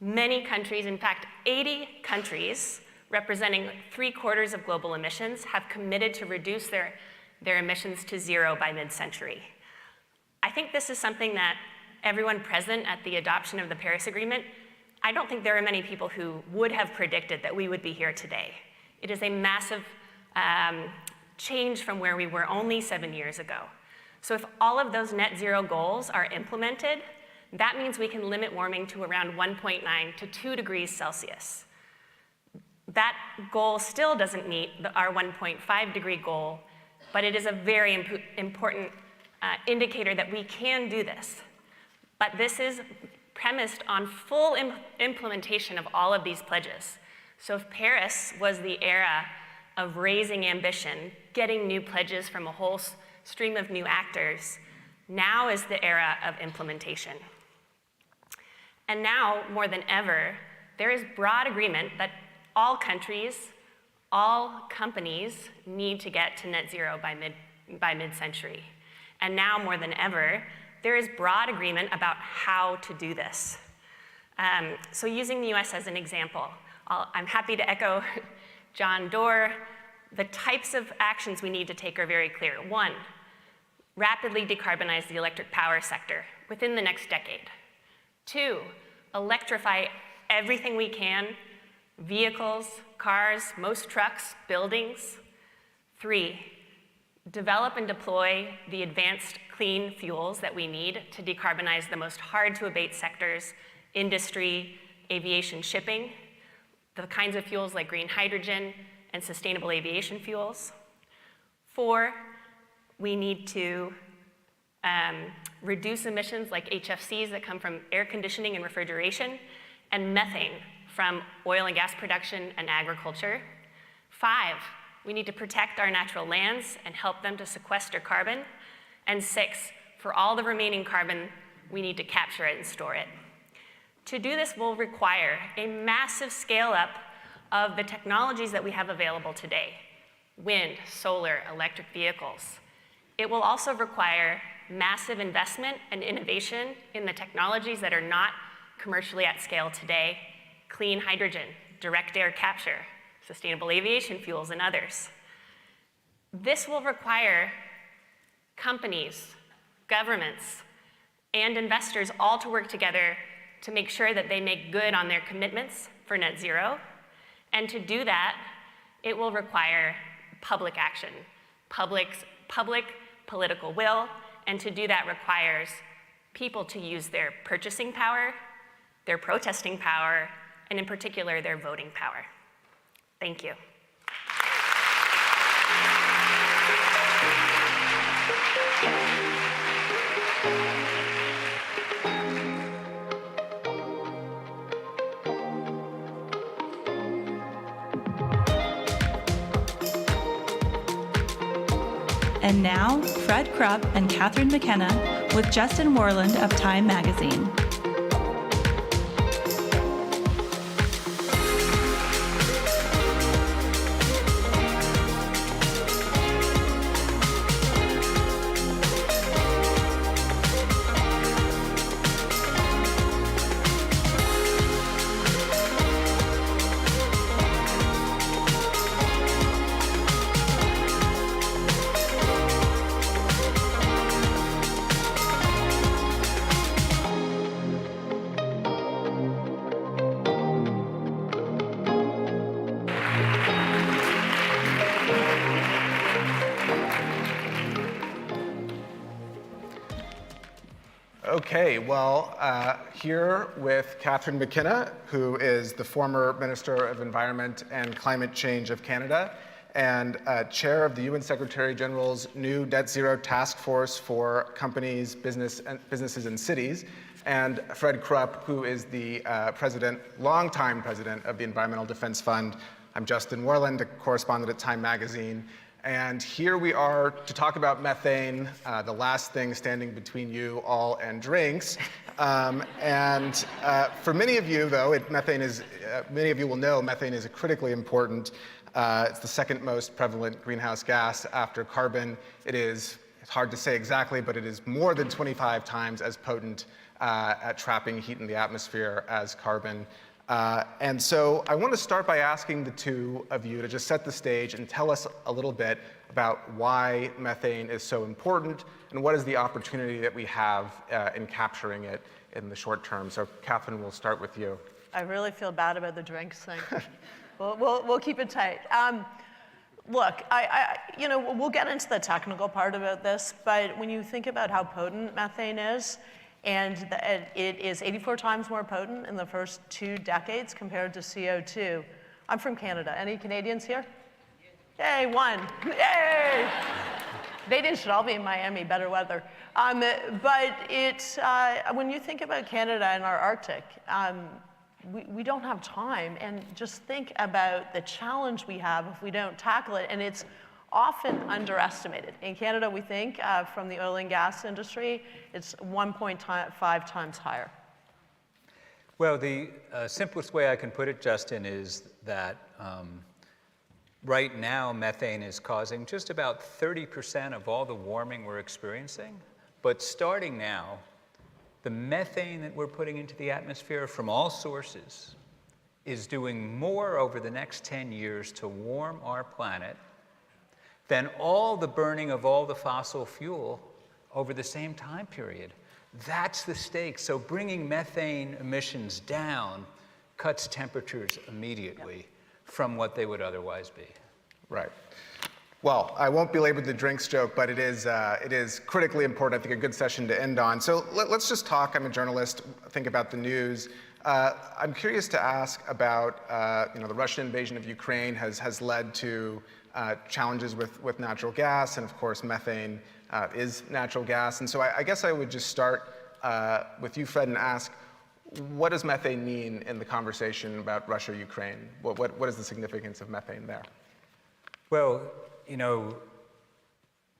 Speaker 12: Many countries, in fact, 80 countries, representing 3/4 of global emissions, have committed to reduce their emissions to zero by mid-century. I think this is something that everyone present at the adoption of the Paris Agreement, I don't think there are many people who would have predicted that we would be here today. It is a massive change from where we were only 7 years ago. So if all of those net zero goals are implemented, that means we can limit warming to around 1.9 to 2 degrees Celsius. That goal still doesn't meet our 1.5 degree goal, but it is a very important indicator that we can do this. But this is premised on full implementation of all of these pledges. So if Paris was the era of raising ambition, getting new pledges from a whole stream of new actors, now is the era of implementation. And now, more than ever, there is broad agreement that all countries, all companies need to get to net zero by mid-century. And now, more than ever, there is broad agreement about how to do this. So using the US as an example, I'm happy to echo John Doerr. the types of actions we need to take are very clear. One, rapidly decarbonize the electric power sector within the next decade. Two, electrify everything we can, vehicles, cars, most trucks, buildings. Three, develop and deploy the advanced clean fuels that we need to decarbonize the most hard-to-abate sectors, industry, aviation, shipping, the kinds of fuels like green hydrogen and sustainable aviation fuels. Four, we need to reduce emissions like HFCs that come from air conditioning and refrigeration, and methane from oil and gas production and agriculture. Five, we need to protect our natural lands and help them to sequester carbon. And six, for all the remaining carbon, we need to capture it and store it. To do this will require a massive scale up of the technologies that we have available today: wind, solar, electric vehicles. It will also require massive investment and innovation in the technologies that are not commercially at scale today: clean hydrogen, direct air capture, sustainable aviation fuels, and others. This will require companies, governments, and investors all to work together to make sure that they make good on their commitments for net zero. And to do that, it will require public action, public political will, and to do that requires people to use their purchasing power, their protesting power, and in particular, their voting power. Thank you.
Speaker 1: And now, Fred Krupp and Catherine Mckenna with Justin Worland of Time Magazine.
Speaker 13: Okay, well, here with Catherine Mckenna, who is the former Minister of Environment and Climate Change of Canada and chair of the UN Secretary General's new Net Zero Task Force for companies, businesses, and cities, and Fred Krupp, who is the longtime president of the Environmental Defense Fund. I'm Justin Worland, a correspondent at Time Magazine. And here we are to talk about methane, the last thing standing between you all and drinks. For many of you, though, many of you will know methane is critically important. It's the second most prevalent greenhouse gas after carbon. It's hard to say exactly, but it is more than 25 times as potent at trapping heat in the atmosphere as carbon. And so I want to start by asking the two of you to just set the stage and tell us a little bit about why methane is so important and what is the opportunity that we have in capturing it in the short term. So Catherine, we'll start with you.
Speaker 14: I really feel bad about the drinks thing. We'll keep it tight. Look, we'll get into the technical part about this, but when you think about how potent methane is, and it is 84 times more potent in the first 2 decades compared to CO2. I'm from Canada. Any Canadians here? Yay, one. Yay! Canadians should all be in Miami, better weather. But when you think about Canada and our Arctic, we don't have time. And just think about the challenge we have if we don't tackle it. And it's often underestimated. In Canada, we think from the oil and gas industry, it's 1.5 times higher.
Speaker 15: Well, the simplest way I can put it, Justin, is that right now methane is causing just about 30% of all the warming we're experiencing. But starting now, the methane that we're putting into the atmosphere from all sources is doing more over the next 10 years to warm our planet than all the burning of all the fossil fuel over the same time period. That's the stake. So bringing methane emissions down cuts temperatures immediately from what they would otherwise be.
Speaker 13: Right. Well, I won't belabor the drinks joke, but it is critically important. I think a good session to end on. So let's just talk. I'm a journalist. Think about the news. I'm curious to ask about the Russian invasion of Ukraine has led to challenges with natural gas, and of course methane is natural gas. And so I guess I would just start with you, Fred, and ask, what does methane mean in the conversation about Russia-Ukraine? What is the significance of methane there?
Speaker 15: Well,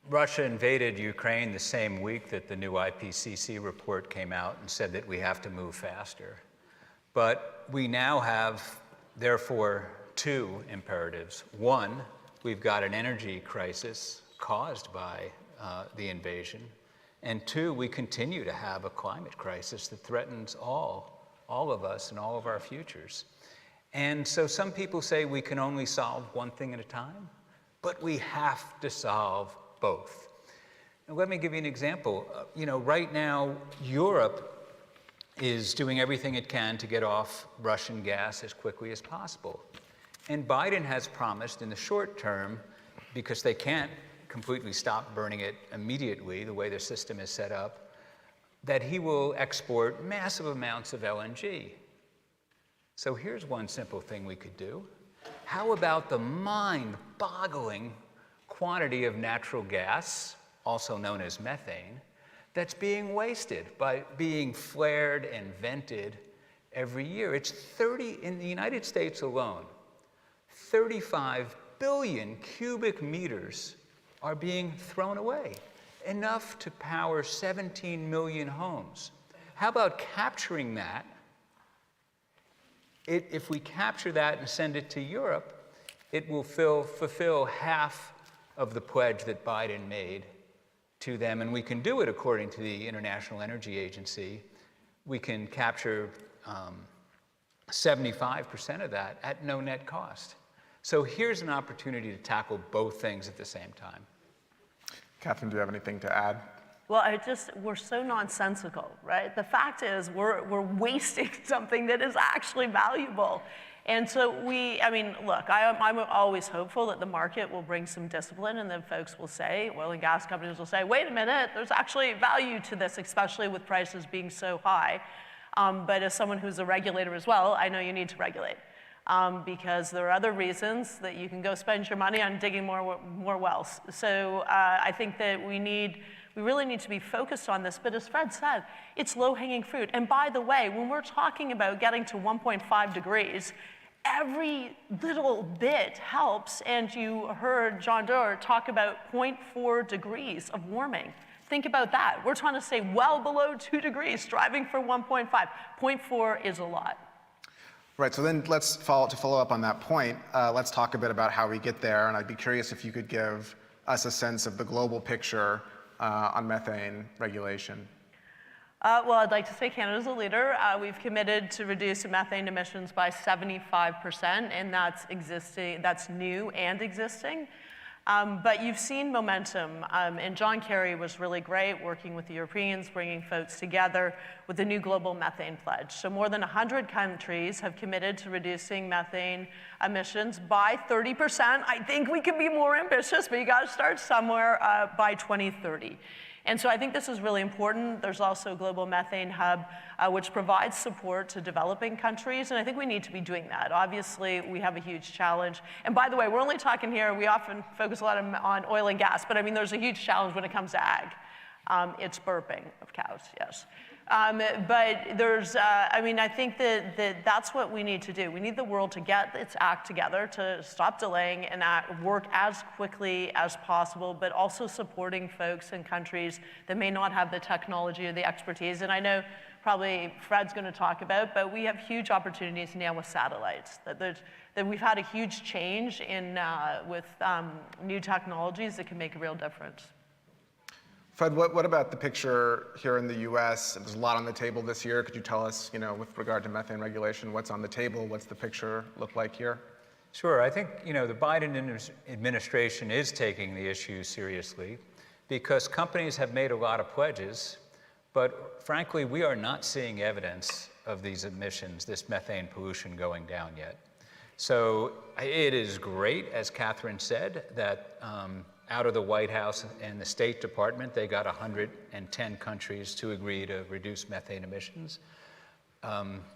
Speaker 15: Russia invaded Ukraine the same week that the new IPCC report came out and said that we have to move faster. But we now have, therefore, two imperatives. One, we've got an energy crisis caused by the invasion. And two, we continue to have a climate crisis that threatens all of us and all of our futures. And so some people say we can only solve one thing at a time, but we have to solve both. And let me give you an example. Right now, Europe is doing everything it can to get off Russian gas as quickly as possible. And Biden has promised in the short term, because they can't completely stop burning it immediately, the way the system is set up, that he will export massive amounts of LNG. So here's one simple thing we could do. How about the mind-boggling quantity of natural gas, also known as methane, that's being wasted by being flared and vented every year? It's in the United States alone, 35 billion cubic meters are being thrown away, enough to power 17 million homes. How about capturing that? If we capture that and send it to Europe, it will fulfill half of the pledge that Biden made to them, and we can do it according to the International Energy Agency. We can capture 75% of that at no net cost. So here's an opportunity to tackle both things at the same time.
Speaker 13: Catherine, do you have anything to add?
Speaker 14: Well, we're so nonsensical, right? The fact is we're wasting something that is actually valuable. And so look, I'm always hopeful that the market will bring some discipline, and then folks will say, oil and gas companies will say, wait a minute, there's actually value to this, especially with prices being so high. But as someone who's a regulator as well, I know you need to regulate. Because there are other reasons that you can go spend your money on digging more wells. So I think that we really need to be focused on this. But as Fred said, it's low-hanging fruit. And by the way, when we're talking about getting to 1.5 degrees, every little bit helps. And you heard John Doerr talk about 0.4 degrees of warming. Think about that. We're trying to stay well below 2 degrees, striving for 1.5. 0.4 is a lot.
Speaker 13: Right, so then let's follow up on that point. Let's talk a bit about how we get there, and I'd be curious if you could give us a sense of the global picture on methane regulation.
Speaker 14: Well, I'd like to say Canada's a leader. We've committed to reduce methane emissions by 75%, and that's new and existing. But you've seen momentum, and John Kerry was really great working with the Europeans, bringing folks together with the new global methane pledge. So more than 100 countries have committed to reducing methane emissions by 30%. I think we can be more ambitious, but you got to start somewhere by 2030. And so I think this is really important. There's also a global methane hub, which provides support to developing countries, and I think we need to be doing that. Obviously, we have a huge challenge. And by the way, we're only talking here, we often focus a lot on oil and gas, but I mean, there's a huge challenge when it comes to ag. It's burping of cows, yes. But there's, I think that's what we need to do. We need the world to get its act together, to stop delaying and work as quickly as possible, but also supporting folks in countries that may not have the technology or the expertise. And I know probably Fred's going to talk about, but we have huge opportunities now with satellites. That we've had a huge change with new technologies that can make a real difference.
Speaker 13: Fred, what about the picture here in the U.S.? There's a lot on the table this year. Could you tell us, with regard to methane regulation, what's on the table? What's the picture look like here?
Speaker 15: Sure, I think the Biden administration is taking the issue seriously because companies have made a lot of pledges, but frankly, we are not seeing evidence of these emissions, this methane pollution going down yet. So it is great, as Catherine said, that out of the White House and the State Department, they got 110 countries to agree to reduce methane emissions.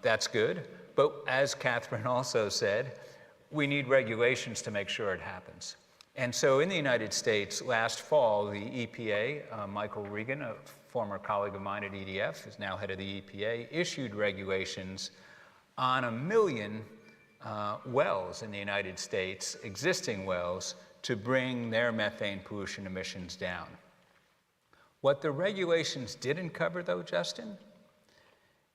Speaker 15: That's good, but as Catherine also said, we need regulations to make sure it happens. And so in the United States, last fall, the EPA, Michael Regan, a former colleague of mine at EDF, is now head of the EPA, issued regulations on 1 million wells in the United States, existing wells, to bring their methane pollution emissions down. What the regulations didn't cover, though, Justin,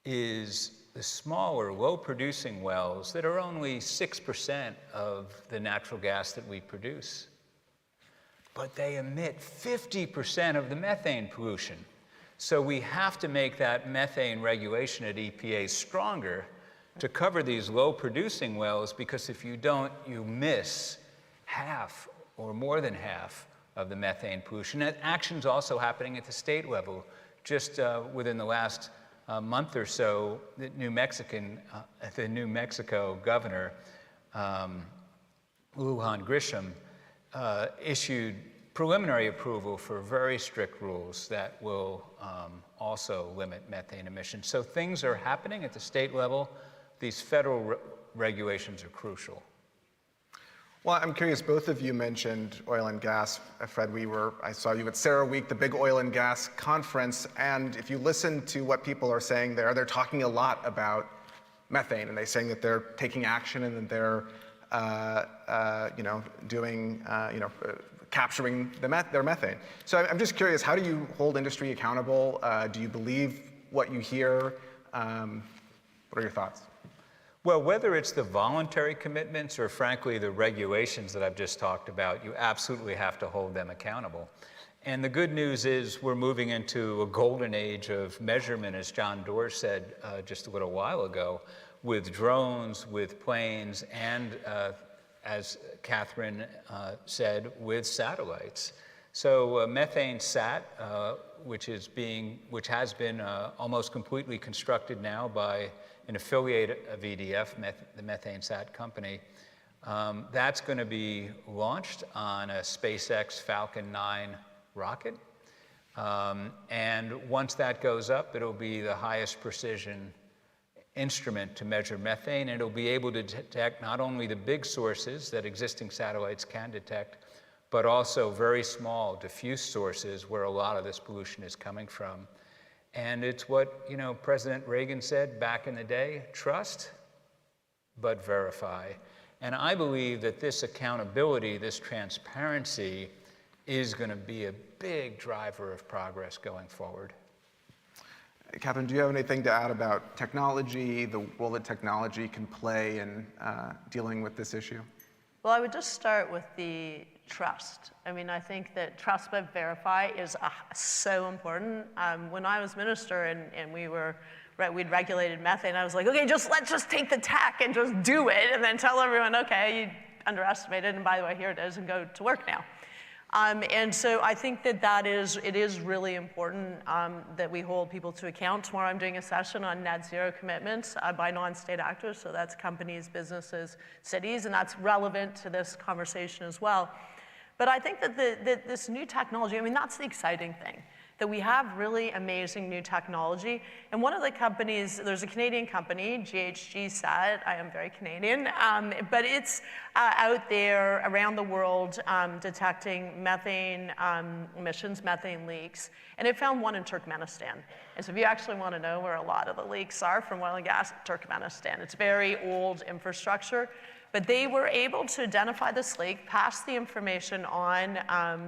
Speaker 15: is the smaller, low-producing wells that are only 6% of the natural gas that we produce. But they emit 50% of the methane pollution. So we have to make that methane regulation at EPA stronger to cover these low-producing wells, because if you don't, you miss half or more than half of the methane pollution. And action's also happening at the state level. Just within the last month or so, the New Mexico governor, Lujan Grisham, issued preliminary approval for very strict rules that will also limit methane emissions. So things are happening at the state level. These federal regulations are crucial.
Speaker 13: Well, I'm curious, both of you mentioned oil and gas. Fred, I saw you at CERAWeek, the big oil and gas conference, and if you listen to what people are saying there, they're talking a lot about methane, and they're saying that they're taking action and that they're, capturing their methane. So I'm just curious, how do you hold industry accountable? Do you believe what you hear? What are your thoughts?
Speaker 15: Well, whether it's the voluntary commitments or frankly the regulations that I've just talked about, you absolutely have to hold them accountable. And the good news is we're moving into a golden age of measurement, as John Doerr said just a little while ago, with drones, with planes, and as Catherine said, with satellites. So Methane Sat, which has been almost completely constructed now by an affiliate of EDF, the Methane Sat company, that's going to be launched on a SpaceX Falcon 9 rocket. And once that goes up, it'll be the highest precision instrument to measure methane, and it'll be able to detect not only the big sources that existing satellites can detect, but also very small diffuse sources where a lot of this pollution is coming from. And it's what President Reagan said back in the day: trust, but verify. And I believe that this accountability, this transparency, is going to be a big driver of progress going forward.
Speaker 13: Catherine, do you have anything to add about technology, the role that technology can play in dealing with this issue?
Speaker 14: Well, I would just start with the trust. I mean, I think that trust but verify is so important. When I was minister and we'd regulated methane, I was like, okay, let's just take the tech and just do it, and then tell everyone, okay, you underestimated, and by the way, here it is, and go to work now. And so I think that it is really important that we hold people to account. Tomorrow I'm doing a session on net zero commitments by non-state actors, so that's companies, businesses, cities, and that's relevant to this conversation as well. But I think that this new technology, I mean, that's the exciting thing, that we have really amazing new technology. And one of the companies, there's a Canadian company, GHG Sat, I am very Canadian, but it's out there around the world detecting methane emissions, methane leaks, and it found one in Turkmenistan. And so if you actually want to know where a lot of the leaks are from oil and gas, Turkmenistan. It's very old infrastructure. But they were able to identify this leak, pass the information on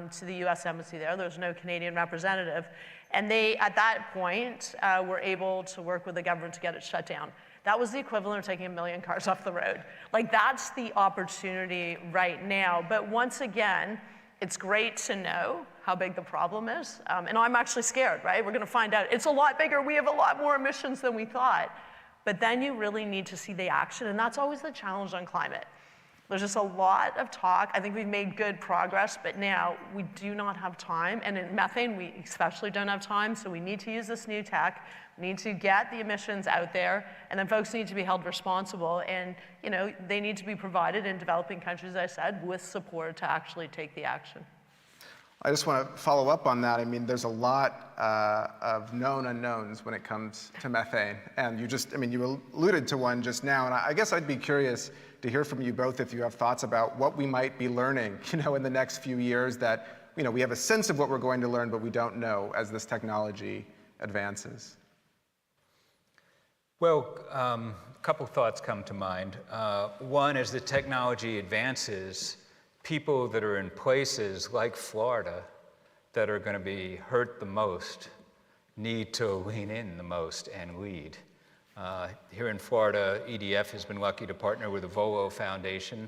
Speaker 14: to the US Embassy there. There was no Canadian representative. And they, at that point, were able to work with the government to get it shut down. That was the equivalent of taking 1 million cars off the road. Like, that's the opportunity right now. But once again, it's great to know how big the problem is. And I'm actually scared, right? We're going to find out it's a lot bigger. We have a lot more emissions than we thought. But then you really need to see the action, and that's always the challenge on climate. There's just a lot of talk. I think we've made good progress, but now we do not have time. And in methane, we especially don't have time. So we need to use this new tech. We need to get the emissions out there. And then folks need to be held responsible. And they need to be provided in developing countries, as I said, with support to actually take the action.
Speaker 13: I just want to follow up on that. I mean, there's a lot of known unknowns when it comes to methane. And you alluded to one just now. And I guess I'd be curious to hear from you both if you have thoughts about what we might be learning, in the next few years that, we have a sense of what we're going to learn, but we don't know as this technology advances.
Speaker 15: Well, a couple thoughts come to mind. One, as the technology advances, people that are in places like Florida that are going to be hurt the most need to lean in the most and lead. Here in Florida, EDF has been lucky to partner with the Volo Foundation.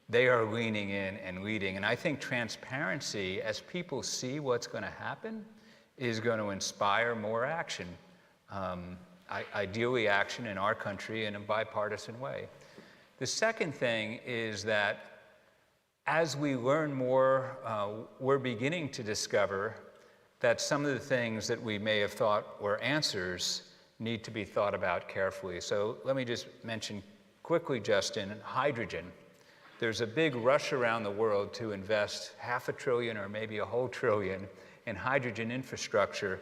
Speaker 15: They are leaning in and leading. And I think transparency, as people see what's going to happen, is going to inspire more action. Ideally action in our country in a bipartisan way. The second thing is that as we learn more, we're beginning to discover that some of the things that we may have thought were answers need to be thought about carefully. So let me just mention quickly, Justin, hydrogen. There's a big rush around the world to invest $500 billion or maybe a whole trillion in hydrogen infrastructure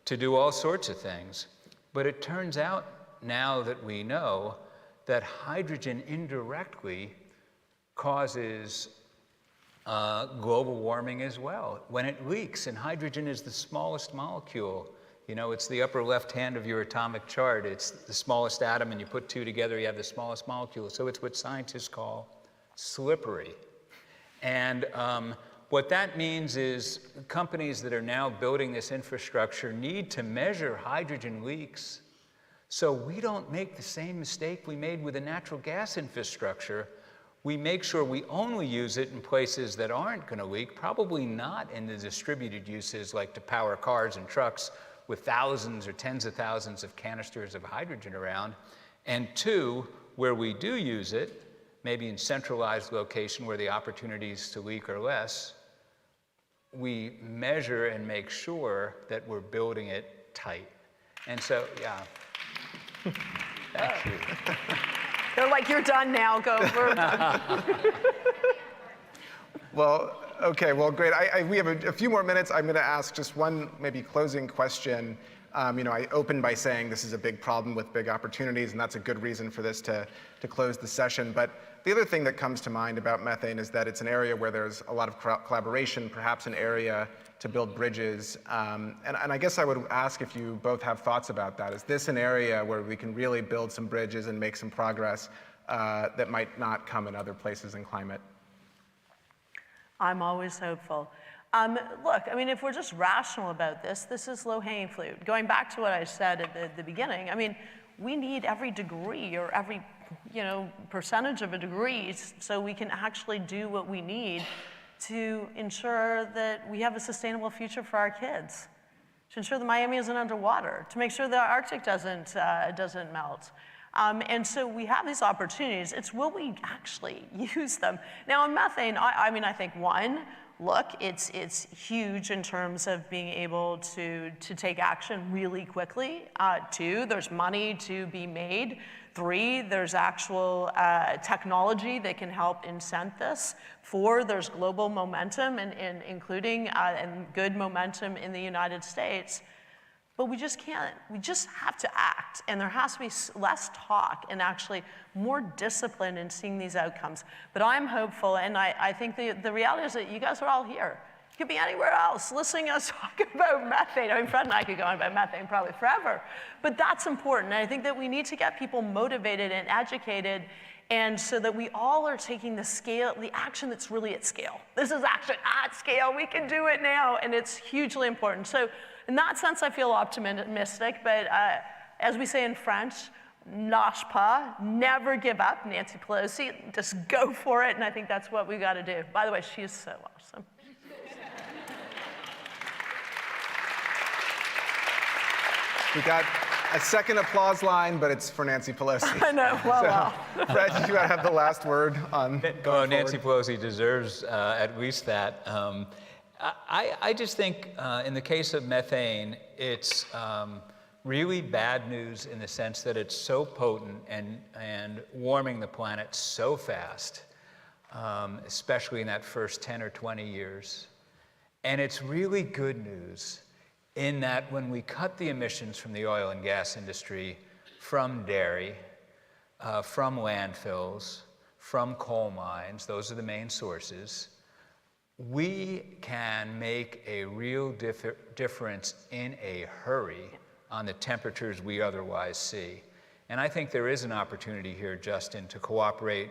Speaker 15: to do all sorts of things. But it turns out now that we know that hydrogen indirectly causes global warming as well. When it leaks, and hydrogen is the smallest molecule, it's the upper left hand of your atomic chart. It's the smallest atom, and you put two together, you have the smallest molecule. So it's what scientists call slippery. And what that means is companies that are now building this infrastructure need to measure hydrogen leaks so we don't make the same mistake we made with the natural gas infrastructure. We make sure we only use it in places that aren't going to leak, probably not in the distributed uses like to power cars and trucks with thousands or tens of thousands of canisters of hydrogen around. And two, where we do use it, maybe in centralized location where the opportunities to leak are less, we measure and make sure that we're building it tight. And so, yeah. Thank you.
Speaker 14: They're like, you're done now, go. We're done.
Speaker 13: Well, okay, well, great. We have a few more minutes. I'm going to ask just one maybe closing question. I opened by saying this is a big problem with big opportunities, and that's a good reason for this to close the session. But the other thing that comes to mind about methane is that it's an area where there's a lot of collaboration, perhaps an area to build bridges. And I guess I would ask if you both have thoughts about that. Is this an area where we can really build some bridges and make some progress that might not come in other places in climate?
Speaker 14: I'm always hopeful. Look, if we're just rational about this, this is low-hanging fruit. Going back to what I said at the beginning, we need every degree or every percentage of a degree so we can actually do what we need to ensure that we have a sustainable future for our kids, to ensure that Miami isn't underwater, to make sure the Arctic doesn't melt. And so we have these opportunities. It's will we actually use them? Now in methane, I think one, look, it's huge in terms of being able to take action really quickly. Two, there's money to be made. Three, there's actual technology that can help incent this. Four, there's global momentum, and including and good momentum in the United States. But we just can't. We just have to act, and there has to be less talk and actually more discipline in seeing these outcomes. But I'm hopeful, and I think the reality is that you guys are all here. You could be anywhere else listening to us talk about methane. Fred and I could go on about methane probably forever. But that's important, and I think that we need to get people motivated and educated, and so that we all are taking the action that's really at scale. This is action at scale. We can do it now, and it's hugely important. So in that sense, I feel optimistic, but as we say in French, lâche pas, never give up, Nancy Pelosi, just go for it, and I think that's what we got to do. By the way, she is so awesome.
Speaker 13: We got a second applause line, but it's for Nancy Pelosi.
Speaker 14: I know, well.
Speaker 13: Fred, you want to have the last word on going
Speaker 15: Nancy
Speaker 13: forward?
Speaker 15: Pelosi deserves at least that. I just think in the case of methane, it's really bad news in the sense that it's so potent and warming the planet so fast, especially in that first 10 or 20 years. And it's really good news in that when we cut the emissions from the oil and gas industry, from dairy, from landfills, from coal mines, those are the main sources, we can make a real difference in a hurry on the temperatures we otherwise see. And I think there is an opportunity here, Justin, to cooperate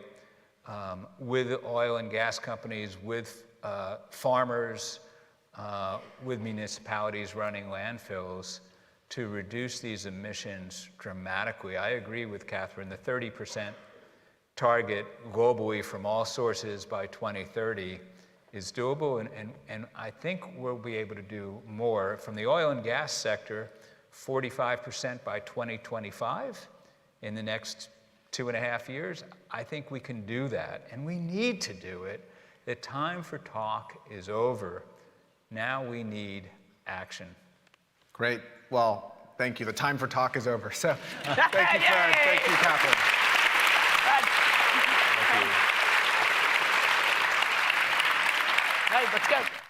Speaker 15: with oil and gas companies, with farmers, with municipalities running landfills to reduce these emissions dramatically. I agree with Catherine, the 30% target globally from all sources by 2030 is doable, and I think we'll be able to do more. From the oil and gas sector, 45% by 2025 in the next 2.5 years. I think we can do that, and we need to do it. The time for talk is over. Now we need action.
Speaker 13: Great. Well, thank you. The time for talk is over. So thank you, Fred. Thank you, Catherine.
Speaker 14: Hey, let's go.